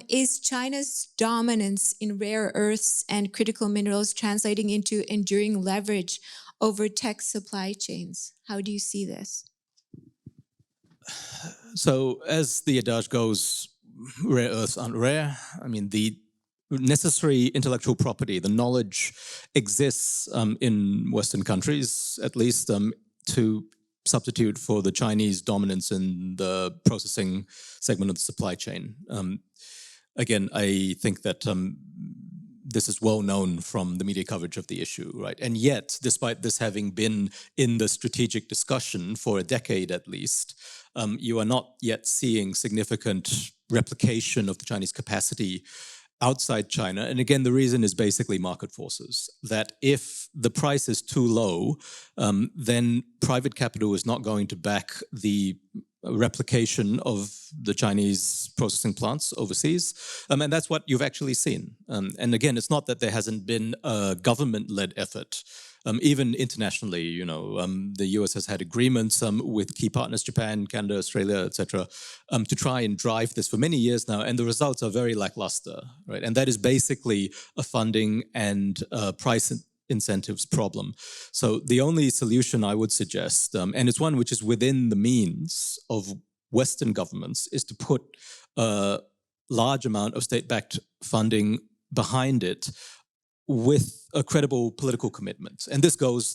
[SPEAKER 1] Is China's dominance in rare earths and critical minerals translating into enduring leverage over tech supply chains? How do you see this?
[SPEAKER 4] So as the adage goes, rare earths aren't rare. The necessary intellectual property, the knowledge exists in Western countries, at least, to substitute for the Chinese dominance in the processing segment of the supply chain. Again, I think that this is well known from the media coverage of the issue, right? And yet, despite this having been in the strategic discussion for a decade at least, you are not yet seeing significant replication of the Chinese capacity outside China. And again, the reason is basically market forces, that if the price is too low, then private capital is not going to back the replication of the Chinese processing plants overseas. And that's what you've actually seen. And again, it's not that there hasn't been a government-led effort. Even internationally, the US has had agreements with key partners, Japan, Canada, Australia, etc., to try and drive this for many years now, and the results are very lackluster, right? And that is basically a funding and price incentives problem. So the only solution I would suggest, and it's one which is within the means of Western governments, is to put a large amount of state-backed funding behind it with a credible political commitment. And this goes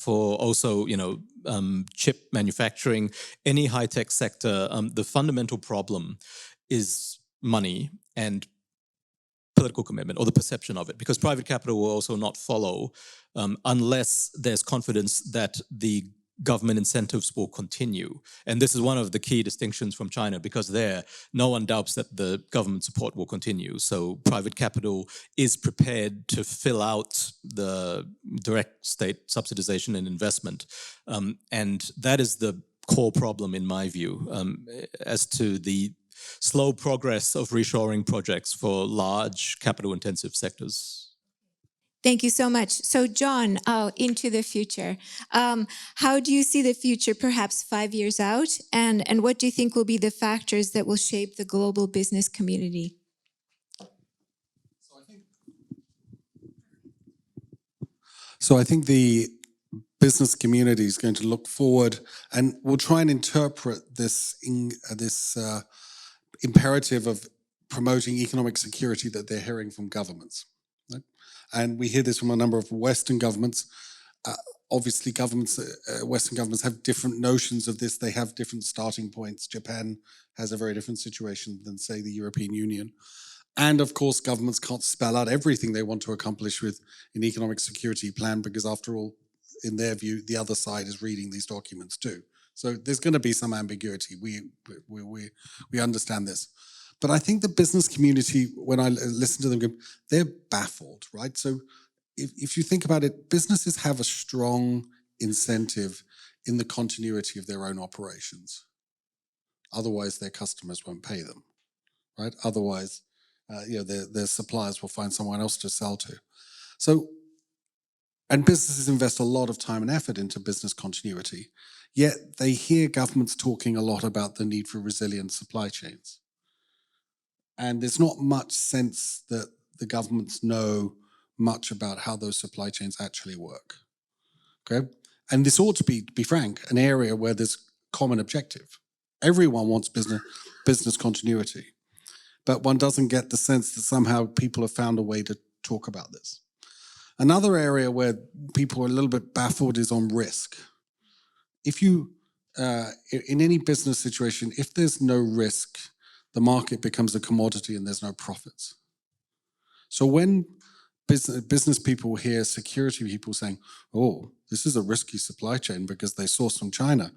[SPEAKER 4] for also, chip manufacturing, any high-tech sector. The fundamental problem is money and political commitment, or the perception of it, because private capital will also not follow unless there's confidence that the government incentives will continue. And this is one of the key distinctions from China, because there, no one doubts that the government support will continue. So private capital is prepared to fill out the direct state subsidization and investment. And that is the core problem, in my view, as to the slow progress of reshoring projects for large capital-intensive sectors.
[SPEAKER 1] Thank you so much. So John, into the future. How do you see the future perhaps 5 years out? And what do you think will be the factors that will shape the global business community?
[SPEAKER 3] So I think the business community is going to look forward and will try and interpret this imperative of promoting economic security that they're hearing from governments. Right? And we hear this from a number of Western governments. obviously governments, Western governments have different notions of this. They have different starting points. Japan has a very different situation than, say, the European Union. And of course, governments can't spell out everything they want to accomplish with an economic security plan, because after all, in their view, the other side is reading these documents too. So there's going to be some ambiguity. We understand this. But I think the business community, when I listen to them, they're baffled, right? So if you think about it, businesses have a strong incentive in the continuity of their own operations. Otherwise, their customers won't pay them, right? Otherwise, their suppliers will find someone else to sell to. So, and businesses invest a lot of time and effort into business continuity, yet they hear governments talking a lot about the need for resilient supply chains. And there's not much sense that the governments know much about how those supply chains actually work. Okay? And this ought to be frank, an area where there's common objective. Everyone wants business continuity. But one doesn't get the sense that somehow people have found a way to talk about this. Another area where people are a little bit baffled is on risk. If you, in any business situation, if there's no risk, the market becomes a commodity and there's no profits. So when business people hear security people saying, oh, this is a risky supply chain because they source from China,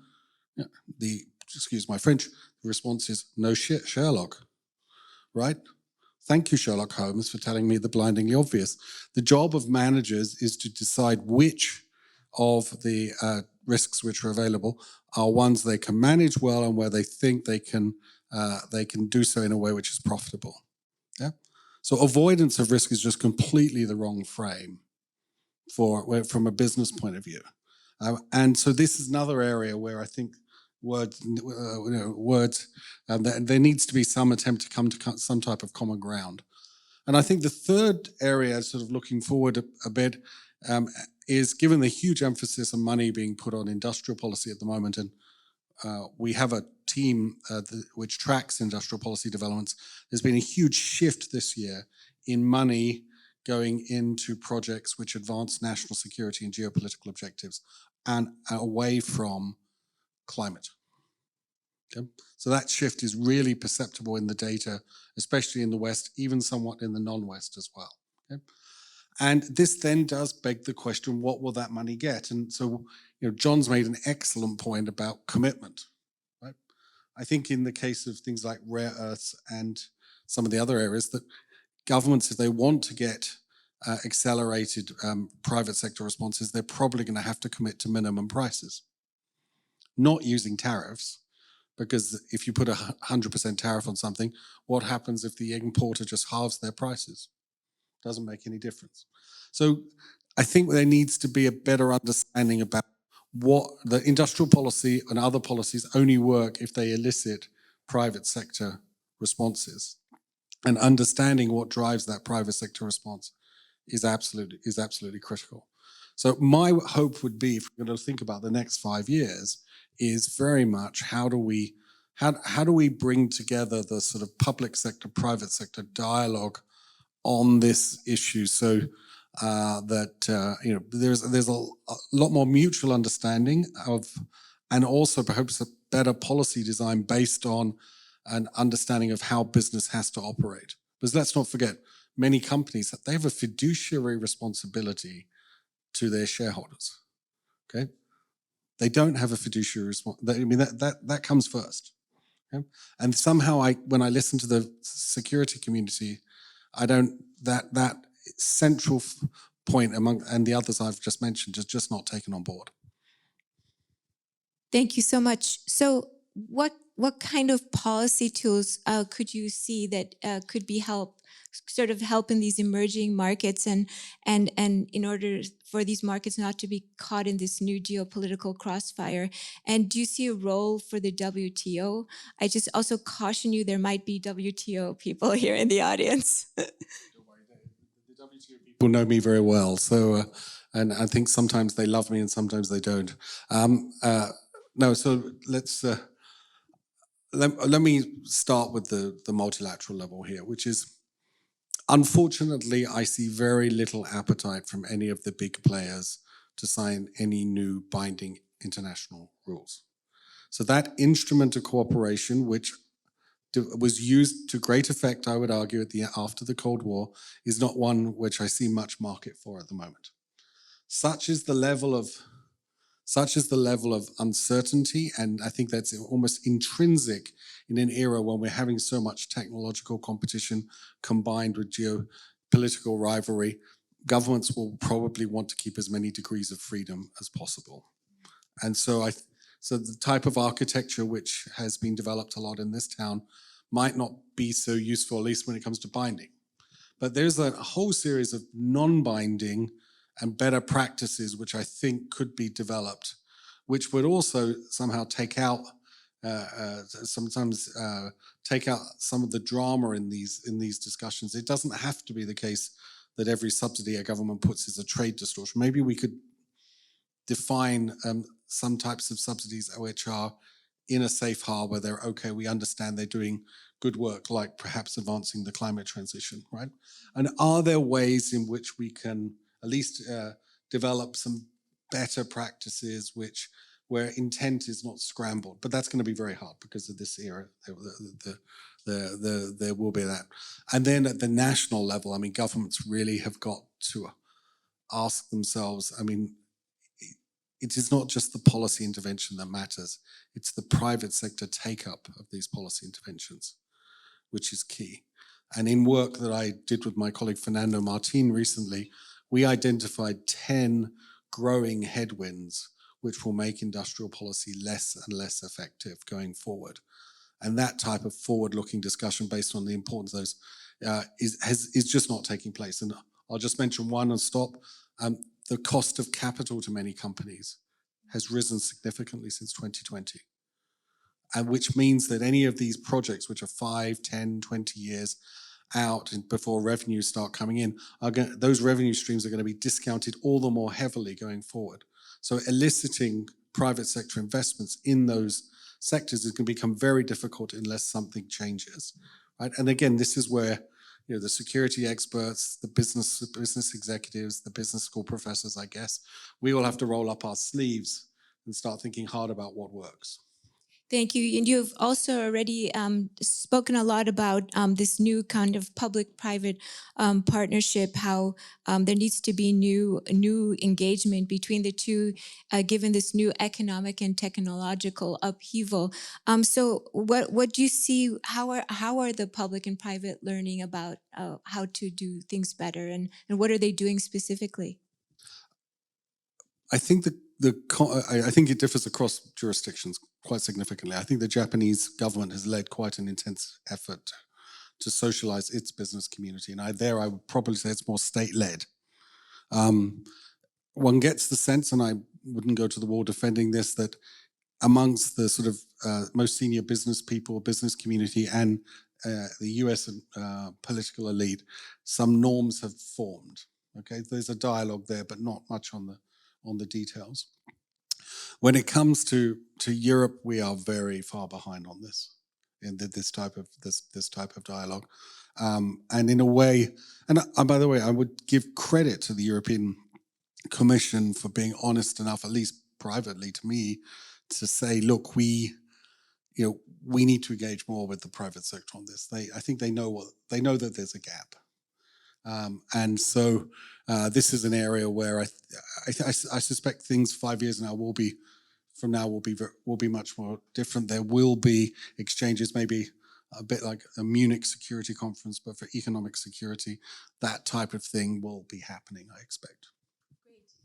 [SPEAKER 3] excuse my French, the response is, no shit, Sherlock, right? Thank you, Sherlock Holmes, for telling me the blindingly obvious. The job of managers is to decide which of the risks which are available are ones they can manage well and where they think they can do so in a way which is profitable. Yeah. So avoidance of risk is just completely the wrong frame from a business point of view. And so this is another area where I think there needs to be some attempt to come to some type of common ground. And I think the third area, sort of looking forward a bit, is given the huge emphasis on money being put on industrial policy at the moment, and we have a team which tracks industrial policy developments. There's been a huge shift this year in money going into projects which advance national security and geopolitical objectives and away from climate. Okay? So that shift is really perceptible in the data, especially in the West, even somewhat in the non-West as well. Okay? And this then does beg the question, what will that money get? And so, John's made an excellent point about commitment. Right? I think in the case of things like rare earths and some of the other areas, that governments, if they want to get accelerated private sector responses, they're probably going to have to commit to minimum prices. Not using tariffs, because if you put 100% tariff on something, what happens if the importer just halves their prices? Doesn't make any difference. So I think there needs to be a better understanding about what the industrial policy and other policies only work if they elicit private sector responses. And understanding what drives that private sector response is absolutely critical. So my hope would be, if we're going to think about the next 5 years, is very much how do we bring together the sort of public sector, private sector dialogue on this issue, so that there's a lot more mutual understanding of, and also perhaps a better policy design based on an understanding of how business has to operate. Because let's not forget, many companies, they have a fiduciary responsibility to their shareholders. Okay, they don't have a fiduciary responsibility. I mean, that comes first. Okay? And somehow, when I listen to the security community, that central point and the others I've just mentioned is just not taken on board.
[SPEAKER 1] Thank you so much. So what kind of policy tools could you see that could be help in these emerging markets and in order for these markets not to be caught in this new geopolitical crossfire? And do you see a role for the WTO? I just also caution you, there might be WTO people here in the audience.
[SPEAKER 3] The WTO people know me very well, so and I think sometimes they love me and sometimes they don't. No, so let me start with the multilateral level here, which is, unfortunately, I see very little appetite from any of the big players to sign any new binding international rules. So that instrument of cooperation, which was used to great effect, I would argue, after the Cold War, is not one which I see much market for at the moment. Such is the level of uncertainty, and I think that's almost intrinsic in an era when we're having so much technological competition combined with geopolitical rivalry. Governments will probably want to keep as many degrees of freedom as possible. And so the type of architecture which has been developed a lot in this town might not be so useful, at least when it comes to binding. But there's a whole series of non-binding and better practices which I think could be developed, which would also somehow take out take out some of the drama in these discussions. It doesn't have to be the case that every subsidy a government puts is a trade distortion. Maybe we could define some types of subsidies which are in a safe harbor. They're okay. We understand they're doing good work, like perhaps advancing the climate transition, right? And are there ways in which we can at least develop some better practices where intent is not scrambled? But that's going to be very hard because of this era. There will be that. And then at the national level, I mean, governments really have got to ask themselves, I mean, it is not just the policy intervention that matters, it's the private sector take-up of these policy interventions, which is key. And in work that I did with my colleague Fernando Martin recently, we identified 10 growing headwinds which will make industrial policy less and less effective going forward. And that type of forward-looking discussion based on the importance of those is just not taking place. And I'll just mention one and stop. The cost of capital to many companies has risen significantly since 2020. And which means that any of these projects, which are 5, 10, 20 years out before revenues start coming in, those revenue streams are going to be discounted all the more heavily going forward. So eliciting private sector investments in those sectors is going to become very difficult unless something changes, right? And again, this is where the security experts, the business executives, the business school professors, I guess, we all have to roll up our sleeves and start thinking hard about what works.
[SPEAKER 1] Thank you. And you've also already spoken a lot about this new kind of public-private partnership, how there needs to be new engagement between the two, given this new economic and technological upheaval. So what do you see, how are the public and private learning about how to do things better, and what are they doing specifically?
[SPEAKER 3] I think I think it differs across jurisdictions quite significantly. I think the Japanese government has led quite an intense effort to socialize its business community, and I would probably say it's more state-led. One gets the sense, and I wouldn't go to the wall defending this, that amongst the sort of most senior business people, business community, and the US political elite, some norms have formed. Okay, there's a dialogue there, but not much on the details. When it comes to Europe, we are very far behind on this, in this type of dialogue, and in a way, and by the way, I would give credit to the European Commission for being honest enough, at least privately to me, to say, look, we need to engage more with the private sector on this. I think they know that there's a gap. And so this is an area where I suspect things 5 years now will be much more different. There will be exchanges, maybe a bit like a Munich security conference, but for economic security, that type of thing will be happening, I expect.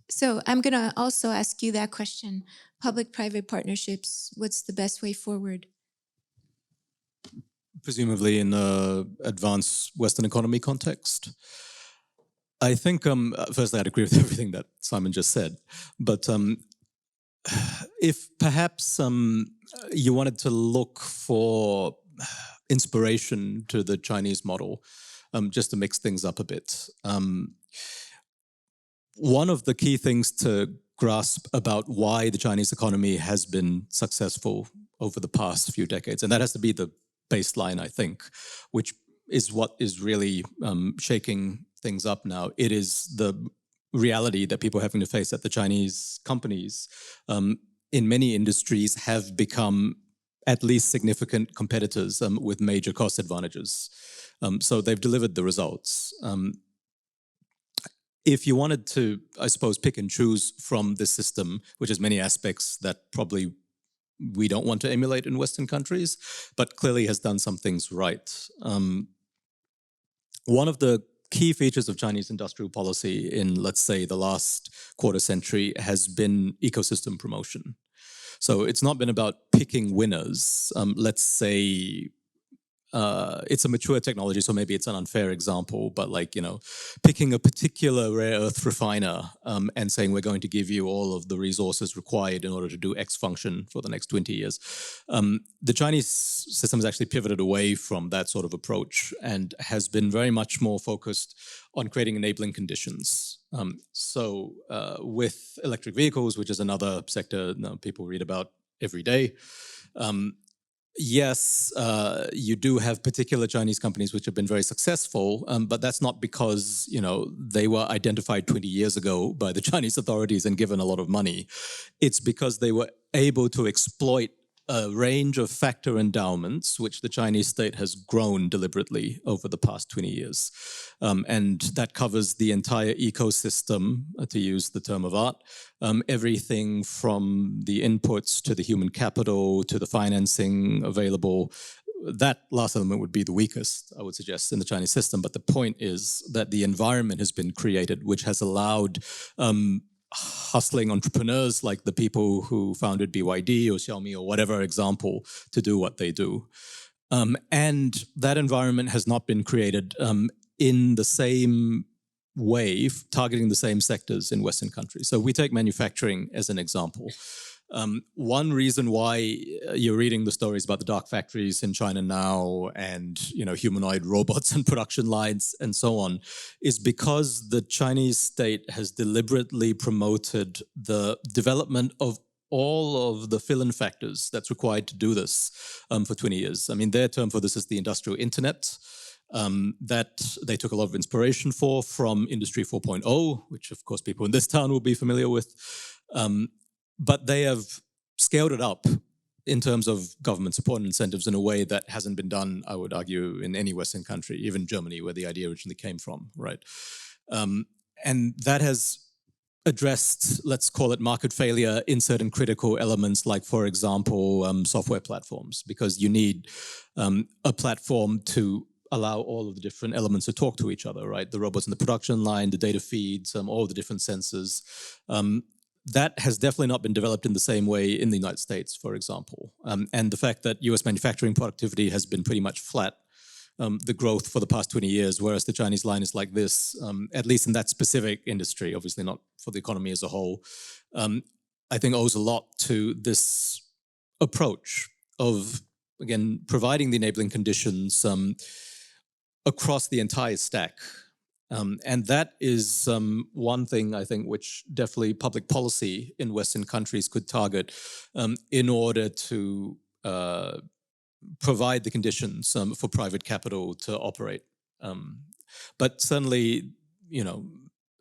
[SPEAKER 1] So I'm going to also ask you that question. Public-private partnerships, what's the best way forward?
[SPEAKER 4] Presumably in an advanced Western economy context. I think, firstly, I'd agree with everything that Simon just said. But if perhaps you wanted to look for inspiration to the Chinese model, just to mix things up a bit, one of the key things to grasp about why the Chinese economy has been successful over the past few decades, and that has to be the baseline, I think, which is what is really shaking things up now. It is the reality that people are having to face, that the Chinese companies in many industries have become at least significant competitors with major cost advantages. So they've delivered the results. If you wanted to, I suppose, pick and choose from this system, which has many aspects that probably we don't want to emulate in Western countries, but clearly has done some things right. One of the key features of Chinese industrial policy in, let's say, the last quarter century has been ecosystem promotion. So it's not been about picking winners. Let's say it's a mature technology, so maybe it's an unfair example, but like, picking a particular rare earth refiner and saying we're going to give you all of the resources required in order to do X function for the next 20 years. The Chinese system has actually pivoted away from that sort of approach and has been very much more focused on creating enabling conditions. So with electric vehicles, which is another sector people read about every day, yes, you do have particular Chinese companies which have been very successful, but that's not because, they were identified 20 years ago by the Chinese authorities and given a lot of money. It's because they were able to exploit a range of factor endowments, which the Chinese state has grown deliberately over the past 20 years. And that covers the entire ecosystem, to use the term of art, everything from the inputs to the human capital to the financing available. That last element would be the weakest, I would suggest, in the Chinese system. But the point is that the environment has been created, which has allowed hustling entrepreneurs like the people who founded BYD or Xiaomi or whatever example to do what they do. And that environment has not been created in the same way, targeting the same sectors in Western countries. So we take manufacturing as an example. One reason why you're reading the stories about the dark factories in China now and humanoid robots and production lines and so on is because the Chinese state has deliberately promoted the development of all of the fill-in factors that's required to do this for 20 years. I mean, their term for this is the industrial internet. That they took a lot of inspiration from Industry 4.0, which of course people in this town will be familiar with. But they have scaled it up in terms of government support and incentives in a way that hasn't been done, I would argue, in any Western country, even Germany, where the idea originally came from, right? And that has addressed, let's call it market failure in certain critical elements, like, for example, software platforms, because you need a platform to allow all of the different elements to talk to each other, right? The robots in the production line, the data feeds, all the different sensors. That has definitely not been developed in the same way in the United States, for example. And the fact that US manufacturing productivity has been pretty much flat, the growth for the past 20 years, whereas the Chinese line is like this, at least in that specific industry, obviously not for the economy as a whole, I think owes a lot to this approach of, again, providing the enabling conditions across the entire stack. And that is one thing, I think, which definitely public policy in Western countries could target in order to provide the conditions for private capital to operate. But certainly,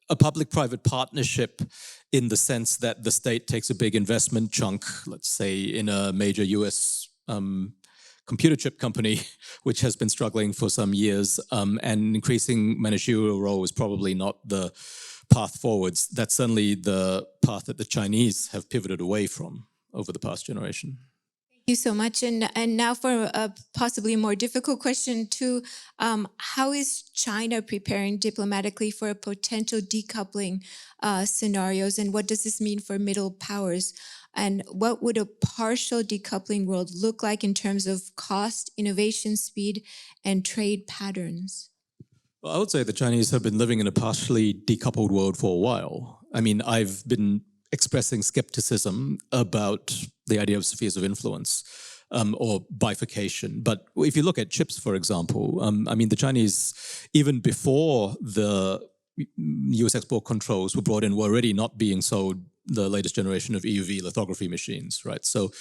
[SPEAKER 4] a public-private partnership in the sense that the state takes a big investment chunk, let's say in a major US computer chip company, which has been struggling for some years, and increasing managerial role is probably not the path forwards. That's certainly the path that the Chinese have pivoted away from over the past generation.
[SPEAKER 1] Thank you so much. And now for a possibly more difficult question too, how is China preparing diplomatically for a potential decoupling scenarios, and what does this mean for middle powers? And what would a partial decoupling world look like in terms of cost, innovation, speed, and trade patterns?
[SPEAKER 4] Well, I would say the Chinese have been living in a partially decoupled world for a while. I mean, I've been expressing skepticism about the idea of spheres of influence or bifurcation. But if you look at chips, for example, I mean, the Chinese, even before the US export controls were brought in, were already not being sold the latest generation of EUV lithography machines, right? So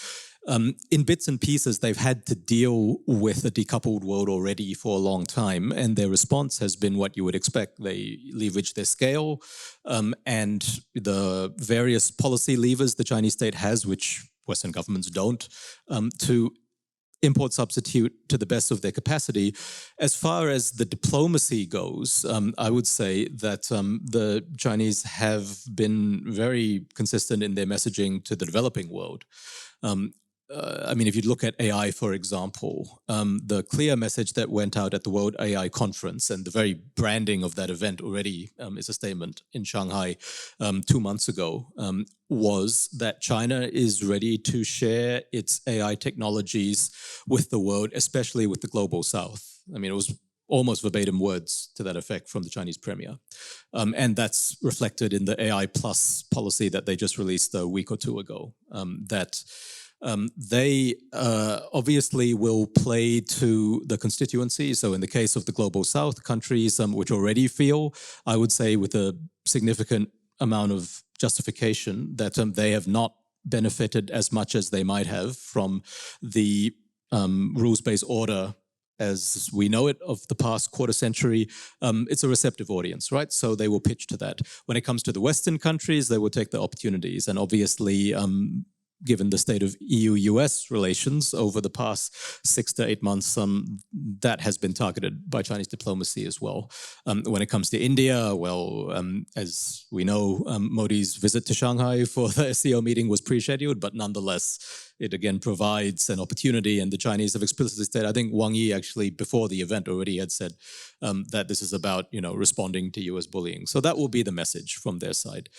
[SPEAKER 4] In bits and pieces, they've had to deal with a decoupled world already for a long time, and their response has been what you would expect. They leverage their scale and the various policy levers the Chinese state has, which Western governments don't, to import substitute to the best of their capacity. As far as the diplomacy goes, I would say that the Chinese have been very consistent in their messaging to the developing world. I mean, if you look at AI, for example, the clear message that went out at the World AI Conference, and the very branding of that event already is a statement in Shanghai 2 months ago, was that China is ready to share its AI technologies with the world, especially with the global south. I mean, it was almost verbatim words to that effect from the Chinese premier. And that's reflected in the AI Plus policy that they just released a week or two ago, that they obviously will play to the constituency. So in the case of the global south countries, which already feel, I would say with a significant amount of justification, that they have not benefited as much as they might have from the rules-based order as we know it of the past quarter century. It's a receptive audience, right? So they will pitch to that. When it comes to the Western countries, they will take the opportunities. And obviously, given the state of EU-US relations over the past 6 to 8 months, that has been targeted by Chinese diplomacy as well. When it comes to India, well, as we know, Modi's visit to Shanghai for the SCO meeting was pre-scheduled, but nonetheless, it again provides an opportunity, and the Chinese have explicitly said, I think Wang Yi actually before the event already had said that this is about, responding to US bullying. So that will be the message from their side.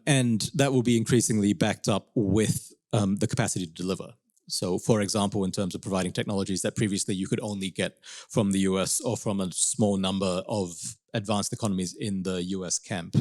[SPEAKER 4] And that will be increasingly backed up with the capacity to deliver. So, for example, in terms of providing technologies that previously you could only get from the US or from a small number of advanced economies in the US camp.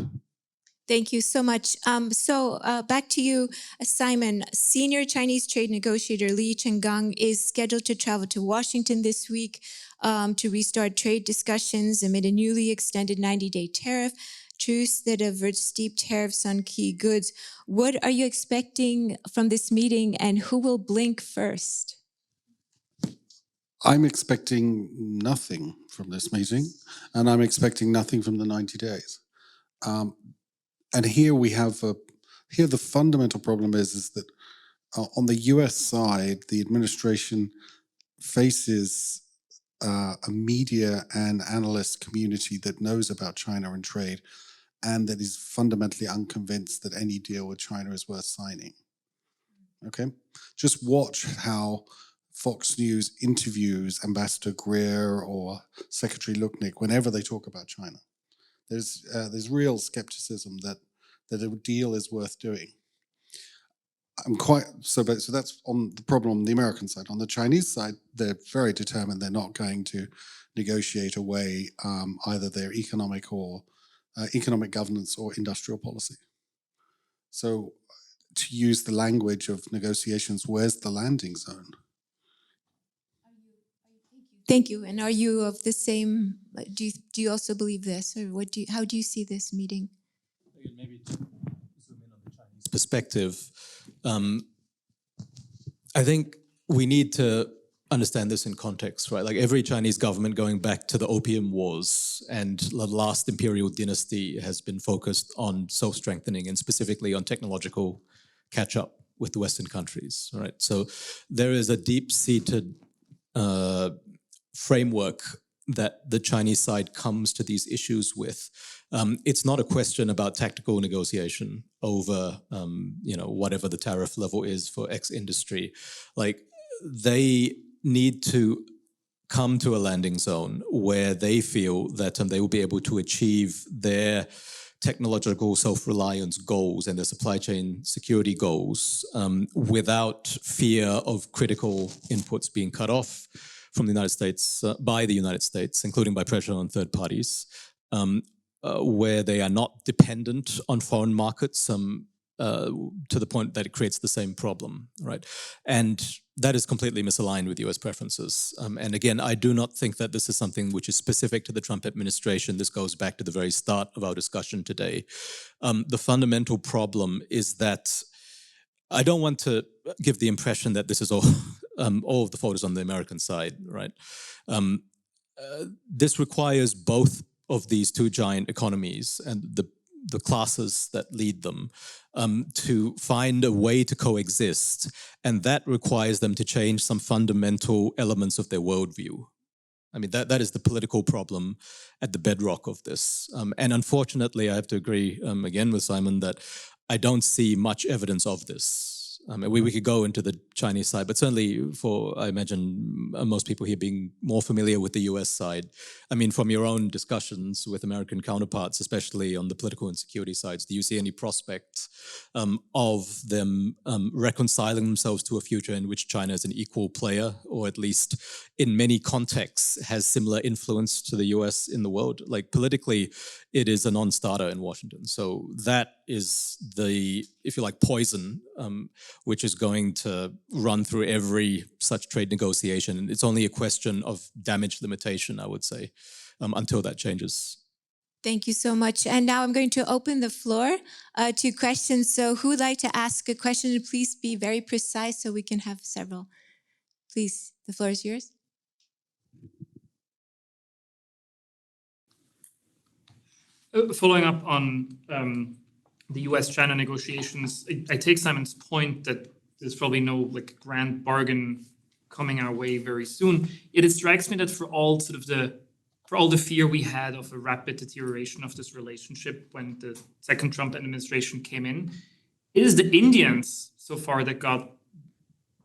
[SPEAKER 1] Thank you so much. Back to you, Simon. Senior Chinese trade negotiator Li Chenggang is scheduled to travel to Washington this week to restart trade discussions amid a newly extended 90-day tariff truce that averts steep tariffs on key goods. What are you expecting from this meeting, and who will blink first?
[SPEAKER 3] I'm expecting nothing from this meeting, and I'm expecting nothing from the 90 days. And here we have the fundamental problem is that on the US side, the administration faces a media and analyst community that knows about China and trade, and that is fundamentally unconvinced that any deal with China is worth signing. Okay? Just watch how Fox News interviews Ambassador Greer or Secretary Luknick whenever they talk about China. There's real skepticism that a deal is worth doing. So that's on the problem on the American side. On the Chinese side, they're very determined they're not going to negotiate away either their economic governance or industrial policy. So to use the language of negotiations, where's the landing zone?
[SPEAKER 1] Thank you. And are you of the same? Do you also believe this, or how do you see this meeting?
[SPEAKER 4] Maybe to zoom in on the Chinese perspective, I think we need to understand this in context, right? Like every Chinese government going back to the Opium Wars and the last imperial dynasty has been focused on self-strengthening and specifically on technological catch-up with the Western countries, right? So there is a deep-seated framework that the Chinese side comes to these issues with. It's not a question about tactical negotiation over, whatever the tariff level is for X industry. Like they need to come to a landing zone where they feel that they will be able to achieve their technological self-reliance goals and their supply chain security goals without fear of critical inputs being cut off from the United States, by the United States, including by pressure on third parties, where they are not dependent on foreign markets to the point that it creates the same problem, right? And that is completely misaligned with US preferences. And again, I do not think that this is something which is specific to the Trump administration. This goes back to the very start of our discussion today. The fundamental problem is that I don't want to give the impression that this is all of the fault is on the American side, right? This requires both of these two giant economies and the classes that lead them to find a way to coexist. And that requires them to change some fundamental elements of their worldview. I mean, that is the political problem at the bedrock of this. And unfortunately, I have to agree again with Simon that I don't see much evidence of this. We could go into the Chinese side, but certainly for, I imagine, most people here being more familiar with the US side. I mean, from your own discussions with American counterparts, especially on the political and security sides, do you see any prospects of them reconciling themselves to a future in which China is an equal player, or at least in many contexts has similar influence to the US in the world? Like politically, it is a non-starter in Washington. So that is the, if you like, poison, which is going to run through every such trade negotiation. And it's only a question of damage limitation, I would say, until that changes.
[SPEAKER 1] Thank you so much. And now I'm going to open the floor to questions. So who would like to ask a question? Please be very precise so we can have several. Please, the floor is yours.
[SPEAKER 5] Following up on the US-China negotiations, I take Simon's point that there's probably no like grand bargain coming our way very soon. Yet it strikes me that for all the fear we had of a rapid deterioration of this relationship when the second Trump administration came in, it is the Indians so far that got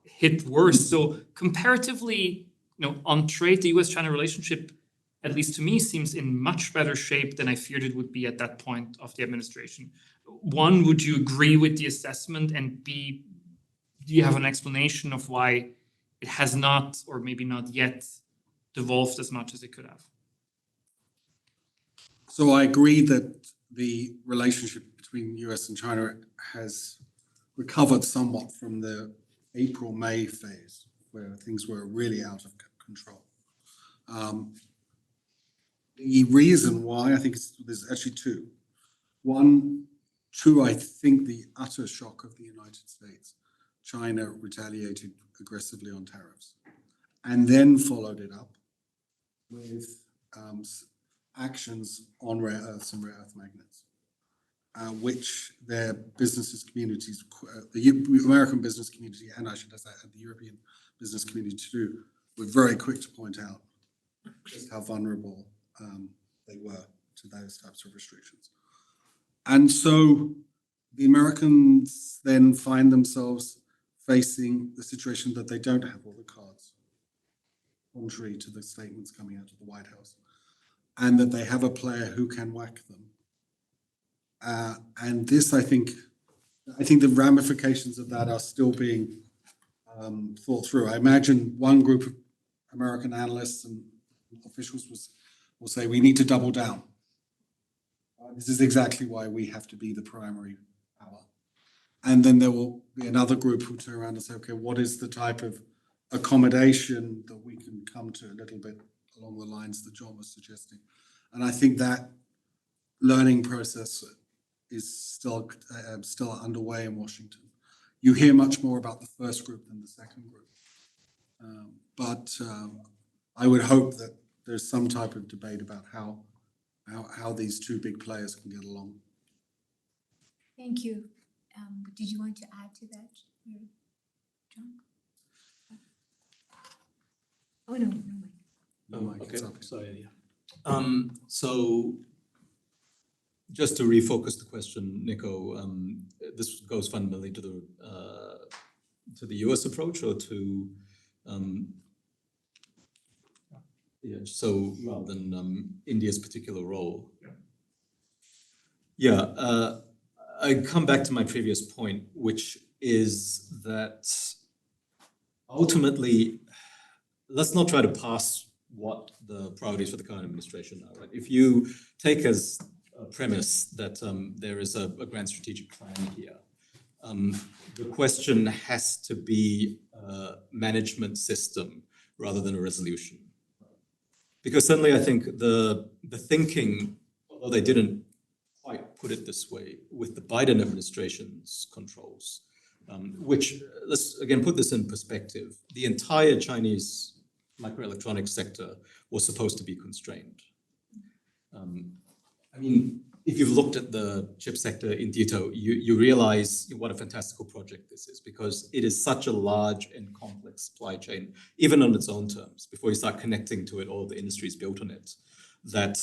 [SPEAKER 5] hit worse. So comparatively, on trade, the US-China relationship, at least to me, seems in much better shape than I feared it would be at that point of the administration. One, would you agree with the assessment? And B, do you have an explanation of why it has not, or maybe not yet, devolved as much as it could have?
[SPEAKER 3] So I agree that the relationship between the US and China has recovered somewhat from the April-May phase, where things were really out of control. The reason why, I think there's actually two. One, I think the utter shock of the United States. China retaliated aggressively on tariffs and then followed it up with actions on rare earths and rare earth magnets, which their businesses communities, the American business community, and I should say the European business community too, were very quick to point out just how vulnerable they were to those types of restrictions. And so the Americans then find themselves facing the situation that they don't have all the cards, contrary to the statements coming out of the White House, and that they have a player who can whack them. And this, I think the ramifications of that are still being thought through. I imagine one group of American analysts and officials will say, we need to double down. This is exactly why we have to be the primary power. And then there will be another group who turn around and say, okay, what is the type of accommodation that we can come to, a little bit along the lines that John was suggesting. And I think that learning process is still underway in Washington. You hear much more about the first group than the second group. But I would hope that there's some type of debate about how these two big players can get along.
[SPEAKER 1] Thank you. Did you want to add to that, John? Oh, no, no mic.
[SPEAKER 3] No mic,
[SPEAKER 4] Okay,
[SPEAKER 3] it's up.
[SPEAKER 4] sorry, yeah. So just to refocus the question, Nico, this goes fundamentally to the US approach or to so rather than India's particular role. Yeah, I come back to my previous point, which is that ultimately, let's not try to pass what the priorities for the current administration are. Right? If you take as a premise that there is a grand strategic plan here, the question has to be a management system rather than a resolution. Because certainly I think the thinking, although they didn't quite put it this way, with the Biden administration's controls, which, let's again put this in perspective. The entire Chinese microelectronics sector was supposed to be constrained. I mean, if you've looked at the chip sector in detail, you realize what a fantastical project this is, because it is such a large and complex supply chain, even on its own terms, before you start connecting to it all the industries built on it, that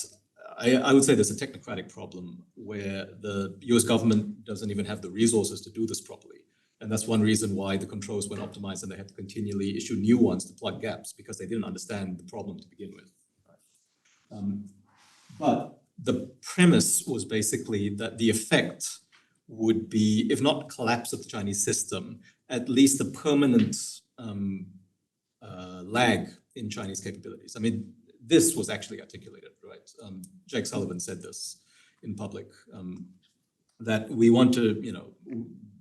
[SPEAKER 4] I would say there's a technocratic problem where the US government doesn't even have the resources to do this properly. And that's one reason why the controls weren't optimized and they had to continually issue new ones to plug gaps, because they didn't understand the problem to begin with. But the premise was basically that the effect would be, if not collapse of the Chinese system, at least a permanent lag in Chinese capabilities. I mean, this was actually articulated, right? Jake Sullivan said this in public, that we want to,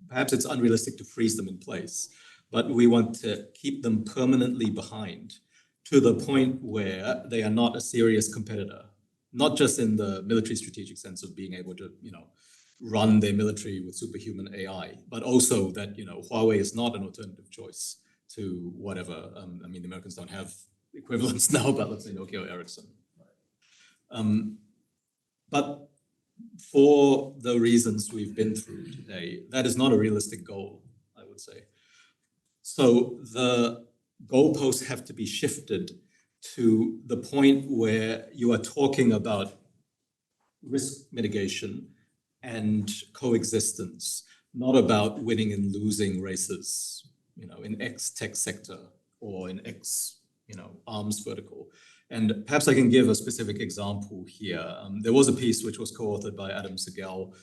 [SPEAKER 4] perhaps it's unrealistic to freeze them in place, but we want to keep them permanently behind to the point where they are not a serious competitor, not just in the military strategic sense of being able to, run their military with superhuman AI, but also that, Huawei is not an alternative choice to whatever. I mean, the Americans don't have equivalents now, but let's say Nokia or Ericsson. But for the reasons we've been through today, that is not a realistic goal, I would say. So the goalposts have to be shifted to the point where you are talking about risk mitigation and coexistence, not about winning and losing races, in X tech sector or in X, arms vertical. And perhaps I can give a specific example here. There was a piece which was co-authored by Adam Segel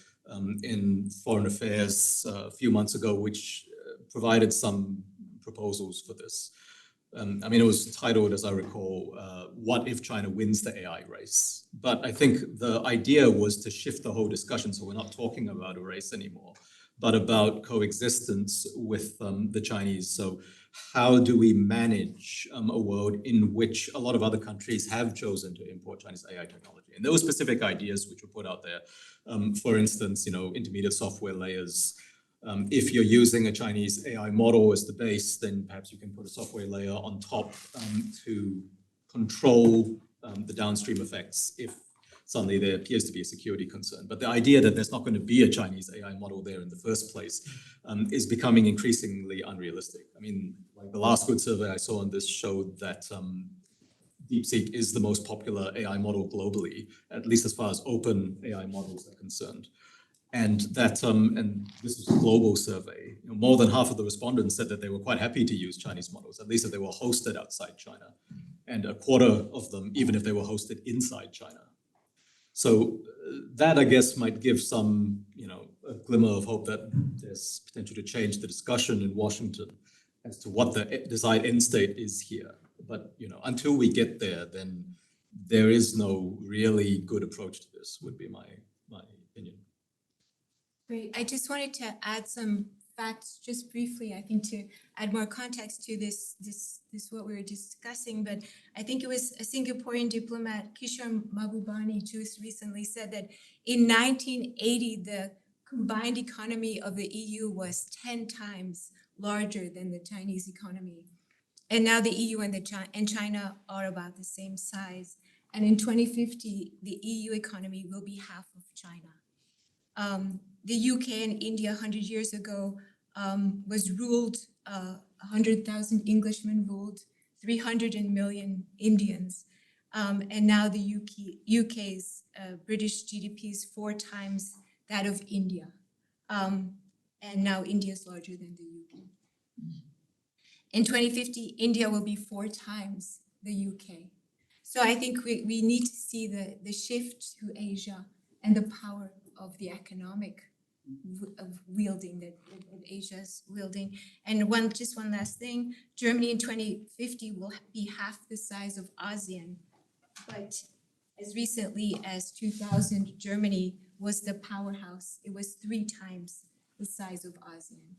[SPEAKER 4] in Foreign Affairs a few months ago, which provided some proposals for this. I mean, it was titled, as I recall, What if China wins the AI race? But I think the idea was to shift the whole discussion, so we're not talking about a race anymore, but about coexistence with the Chinese. So how do we manage a world in which a lot of other countries have chosen to import Chinese AI technology? And there were specific ideas which were put out there. For instance, intermediate software layers. If you're using a Chinese AI model as the base, then perhaps you can put a software layer on top to control the downstream effects if suddenly there appears to be a security concern. But the idea that there's not going to be a Chinese AI model there in the first place is becoming increasingly unrealistic. I mean, like the last good survey I saw on this showed that DeepSeek is the most popular AI model globally, at least as far as open AI models are concerned. And that, and this was a global survey, more than half of the respondents said that they were quite happy to use Chinese models, at least if they were hosted outside China. And a quarter of them, even if they were hosted inside China. So that, I guess, might give some, a glimmer of hope that there's potential to change the discussion in Washington as to what the desired end state is here. But, until we get there, then there is no really good approach to this, would be my opinion.
[SPEAKER 1] Great. I just wanted to add some facts just briefly, I think, to add more context to this what we were discussing. But I think it was a Singaporean diplomat, Kishore Mahbubani, just recently said that in 1980, the combined economy of the EU was 10 times larger than the Chinese economy. And now the EU and China are about the same size. And in 2050, the EU economy will be half of China. The UK and India 100 years ago was ruled, 100,000 Englishmen ruled 300 million Indians. And now the UK's British GDP is 4 times that of India. And now India is larger than the UK. In 2050, India will be 4 times the UK. So I think we need to see the shift to Asia and the power of the economic wielding that Asia's wielding. And one last thing, Germany in 2050 will be half the size of ASEAN, but as recently as 2000, Germany was the powerhouse. It was 3 times the size of ASEAN.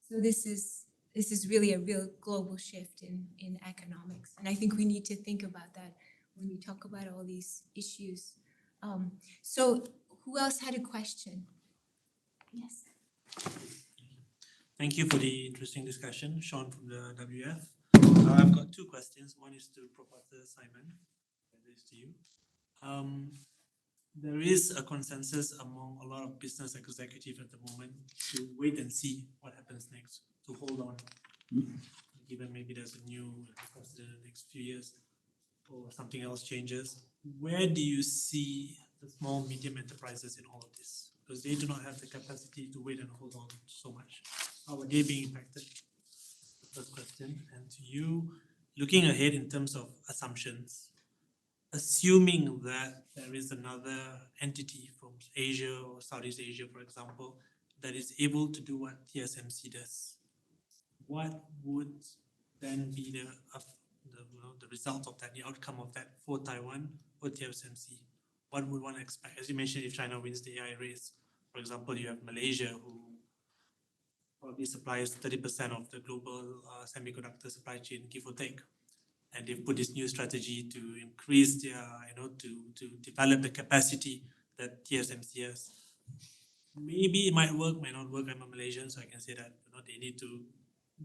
[SPEAKER 1] So this is really a real global shift in economics. And I think we need to think about that when we talk about all these issues. So who else had a question? Yes.
[SPEAKER 6] Thank you for the interesting discussion, Sean from the WF. I've got two questions. One is to Professor Simon, and this to you. There is a consensus among a lot of business executives at the moment to wait and see what happens next, to hold on, given maybe there's a new president in the next few years or something else changes. Where do you see the small, medium enterprises in all of this? Because they do not have the capacity to wait and hold on so much. How are they being impacted? The first question. And to you, looking ahead in terms of assumptions, assuming that there is another entity from Asia or Southeast Asia, for example, that is able to do what TSMC does, what would then be the result of that, the outcome of that for Taiwan or TSMC? What would one expect? As you mentioned, if China wins the AI race, for example, you have Malaysia, who probably supplies 30% of the global semiconductor supply chain, give or take. And they've put this new strategy to increase their, to develop the capacity that TSMC has. Maybe it might work, might not work. I'm a Malaysian, so I can say that they need to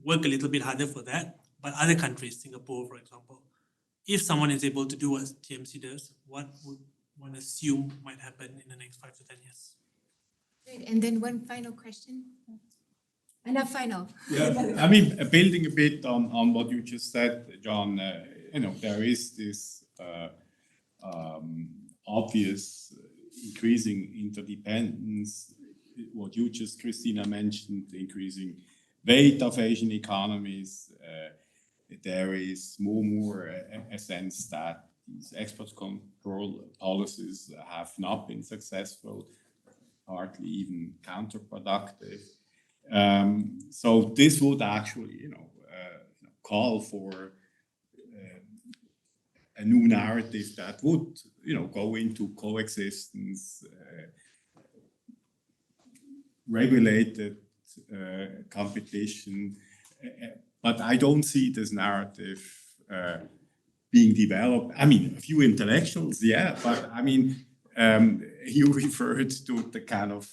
[SPEAKER 6] work a little bit harder for that. But other countries, Singapore, for example, if someone is able to do what TSMC does, what would one assume might happen in the next 5 to 10 years?
[SPEAKER 1] Great. And then one final question. Enough final.
[SPEAKER 2] Yeah, I mean, building a bit on what you just said, John, there is this obvious increasing interdependence, what you just, Christina, mentioned, the increasing weight of Asian economies. There is more a sense that these export control policies have not been successful, partly even counterproductive. So this would actually, call for a new narrative that would, go into coexistence, regulated competition. But I don't see this narrative being developed. I mean, a few intellectuals, yeah, but I mean, you referred to the kind of,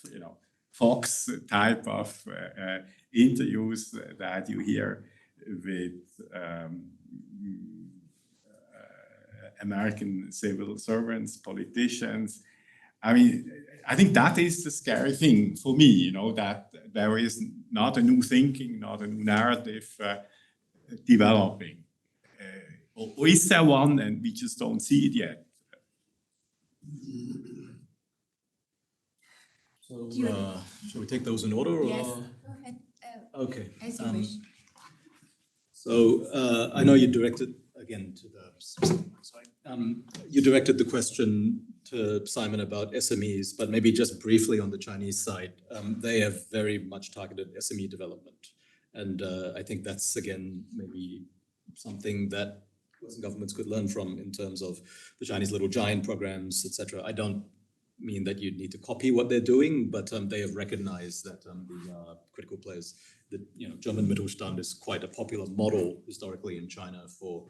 [SPEAKER 2] Fox type of interviews that you hear with American civil servants, politicians. I mean, I think that is the scary thing for me, that there is not a new thinking, not a new narrative developing. Or is there one and we just don't see it yet?
[SPEAKER 4] So, shall we take those in order? Or?
[SPEAKER 1] Yes, go ahead.
[SPEAKER 4] Okay.
[SPEAKER 1] As you wish.
[SPEAKER 4] So, I know you directed, again, to the, sorry, you directed the question to Simon about SMEs, but maybe just briefly on the Chinese side. They have very much targeted SME development. And I think that's, again, maybe something that Western governments could learn from in terms of the Chinese little giant programs, etc. I don't mean that you need to copy what they're doing, but they have recognized that the critical players, the German Mittelstand is quite a popular model historically in China for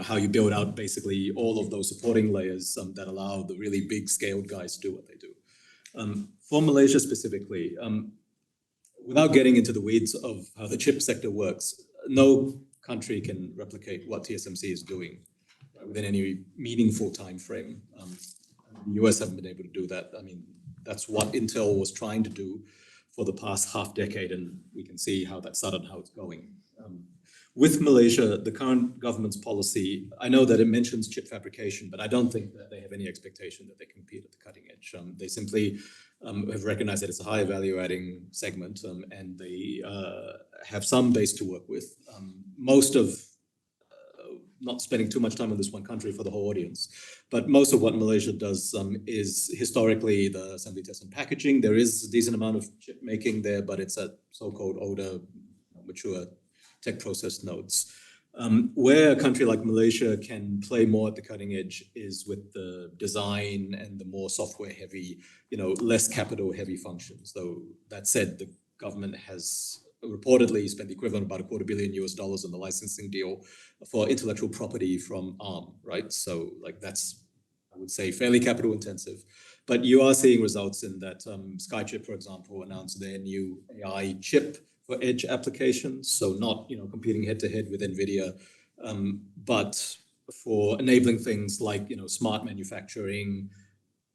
[SPEAKER 4] how you build out basically all of those supporting layers that allow the really big scaled guys to do what they do. For Malaysia specifically, without getting into the weeds of how the chip sector works, no country can replicate what TSMC is doing within any meaningful time frame. The US haven't been able to do that. I mean, that's what Intel was trying to do for the past half decade, and we can see how that started and how it's going. With Malaysia, the current government's policy, I know that it mentions chip fabrication, but I don't think that they have any expectation that they compete at the cutting edge. They simply have recognized that it's a high value adding segment, and they have some base to work with. Most of, not spending too much time on this one country for the whole audience, but most of what Malaysia does is historically the assembly, test, and packaging. There is a decent amount of chip making there, but it's at so-called older, mature tech process nodes. Where a country like Malaysia can play more at the cutting edge is with the design and the more software heavy, less capital heavy functions. Though that said, the government has reportedly spent the equivalent of about $250 million on the licensing deal for intellectual property from ARM, right? So that's, I would say, fairly capital intensive. But you are seeing results in that Skychip, for example, announced their new AI chip for edge applications, so not competing head to head with NVIDIA, but for enabling things like smart manufacturing,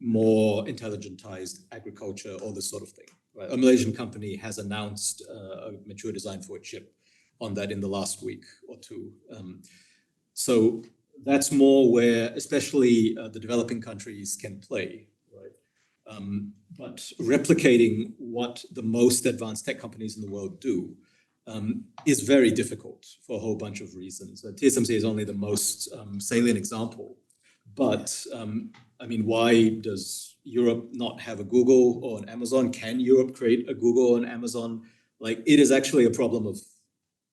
[SPEAKER 4] more intelligentized agriculture, all this sort of thing. Right? A Malaysian company has announced a mature design for a chip on that in the last week or two. So that's more where especially the developing countries can play, right? But replicating what the most advanced tech companies in the world do is very difficult for a whole bunch of reasons. TSMC is only the most salient example. But I mean, why does Europe not have a Google or an Amazon? Can Europe create a Google or an Amazon? Like, it is actually a problem of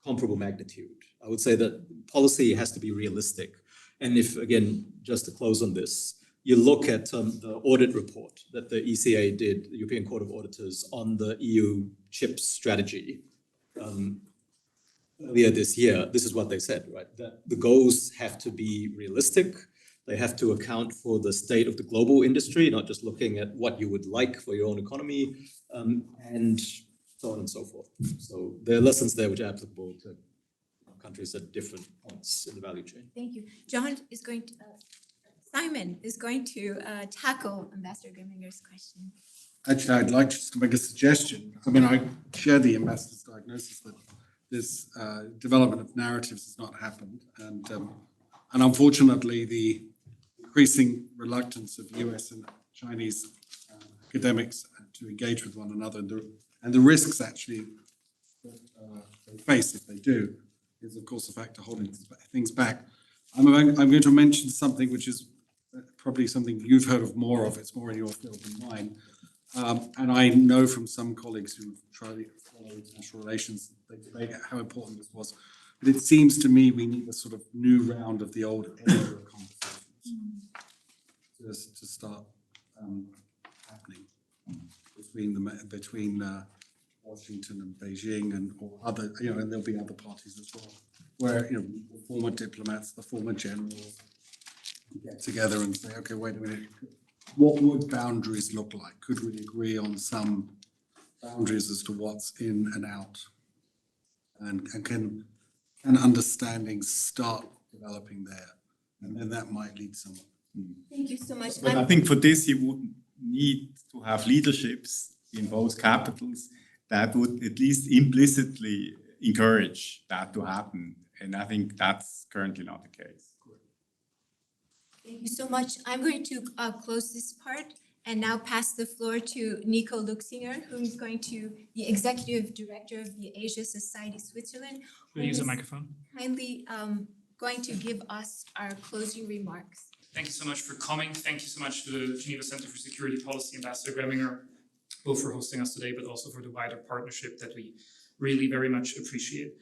[SPEAKER 4] comparable magnitude. I would say that policy has to be realistic. And if, again, just to close on this, you look at the audit report that the ECA did, the European Court of Auditors, on the EU chips strategy earlier this year, this is what they said, right? That the goals have to be realistic. They have to account for the state of the global industry, not just looking at what you would like for your own economy, and so on and so forth. So there are lessons there which are applicable to countries at different points in the value chain.
[SPEAKER 1] Thank you. Simon is going to tackle Ambassador Grimminger's question.
[SPEAKER 3] Actually, I'd like just to make a suggestion. I mean, I share the ambassador's diagnosis that this development of narratives has not happened, and unfortunately, the increasing reluctance of US and Chinese academics to engage with one another, and the risks actually that they face if they do, is of course a factor holding things back. I'm going to mention something which is probably something you've heard of more of. It's more in your field than mine. And I know from some colleagues who've tried to follow international relations, they debate how important this was. But it seems to me we need a sort of new round of the old Asia conversations to start happening between Washington and Beijing and or other, and there'll be other parties as well, where the former diplomats, the former generals get together and say, okay, wait a minute, what would boundaries look like? Could we agree on some boundaries as to what's in and out? And can understanding start developing there? And then that might lead somewhere.
[SPEAKER 1] Thank you so much.
[SPEAKER 7] But I think for this, you would need to have leaderships in both capitals that would at least implicitly encourage that to happen. And I think that's currently not the case.
[SPEAKER 1] Thank you so much. I'm going to close this part and now pass the floor to Nico Luxinger, who is going to the Executive Director of the Asia Society Switzerland.
[SPEAKER 5] Will you use a microphone?
[SPEAKER 1] Kindly going to give us our closing remarks.
[SPEAKER 5] Thank you so much for coming. Thank you so much to the Geneva Center for Security Policy, Ambassador Grimminger, both for hosting us today, but also for the wider partnership that we really very much appreciate.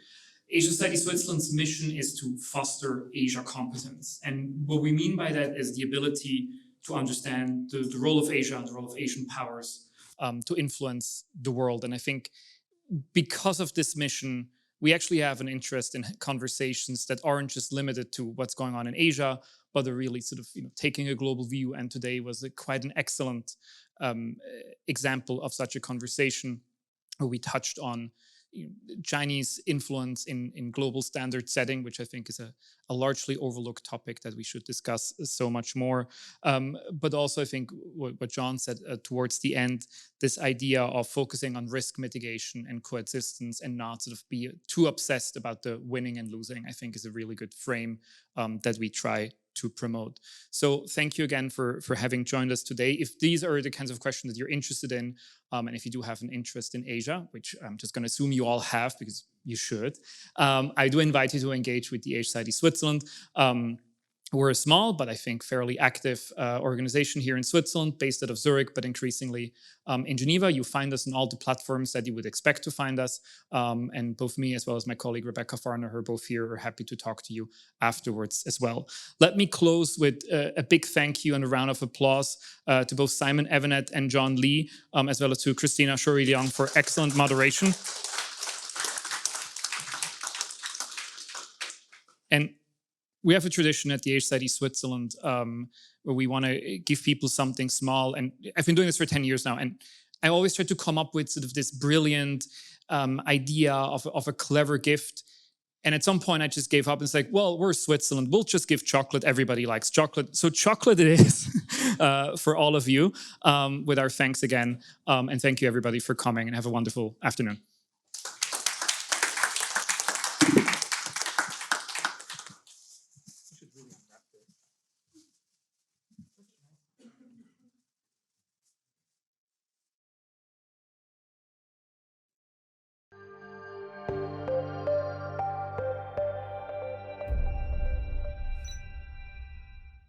[SPEAKER 5] Asia Society Switzerland's mission is to foster Asia competence. And what we mean by that is the ability to understand the role of Asia and the role of Asian powers to influence the world. And I think because of this mission, we actually have an interest in conversations that aren't just limited to what's going on in Asia, but are really sort of taking a global view. And today was quite an excellent example of such a conversation where we touched on Chinese influence in global standard setting, which I think is a largely overlooked topic that we should discuss so much more. But also I think what John said towards the end, this idea of focusing on risk mitigation and coexistence and not sort of be too obsessed about the winning and losing, I think is a really good frame that we try to promote. So thank you again for having joined us today. If these are the kinds of questions that you're interested in, and if you do have an interest in Asia, which I'm just going to assume you all have because you should, I do invite you to engage with the Asia Society Switzerland. We're a small, but I think fairly active organization here in Switzerland, based out of Zurich, but increasingly in Geneva. You find us on all the platforms that you would expect to find us. And both me as well as my colleague Rebecca Farner, who are both here, are happy to talk to you afterwards as well. Let me close with a big thank you and a round of applause to both Simon Evanet and John Lee, as well as to Christina Shori-Liang for excellent moderation. And we have a tradition at the Asia Society Switzerland where we want to give people something small. And I've been doing this for 10 years now. And I always tried to come up with sort of this brilliant idea of a clever gift. And at some point I just gave up and it's like, well, we're Switzerland. We'll just give chocolate. Everybody likes chocolate. So chocolate it is for all of you, with our thanks again. And thank you everybody for coming, and have a wonderful afternoon.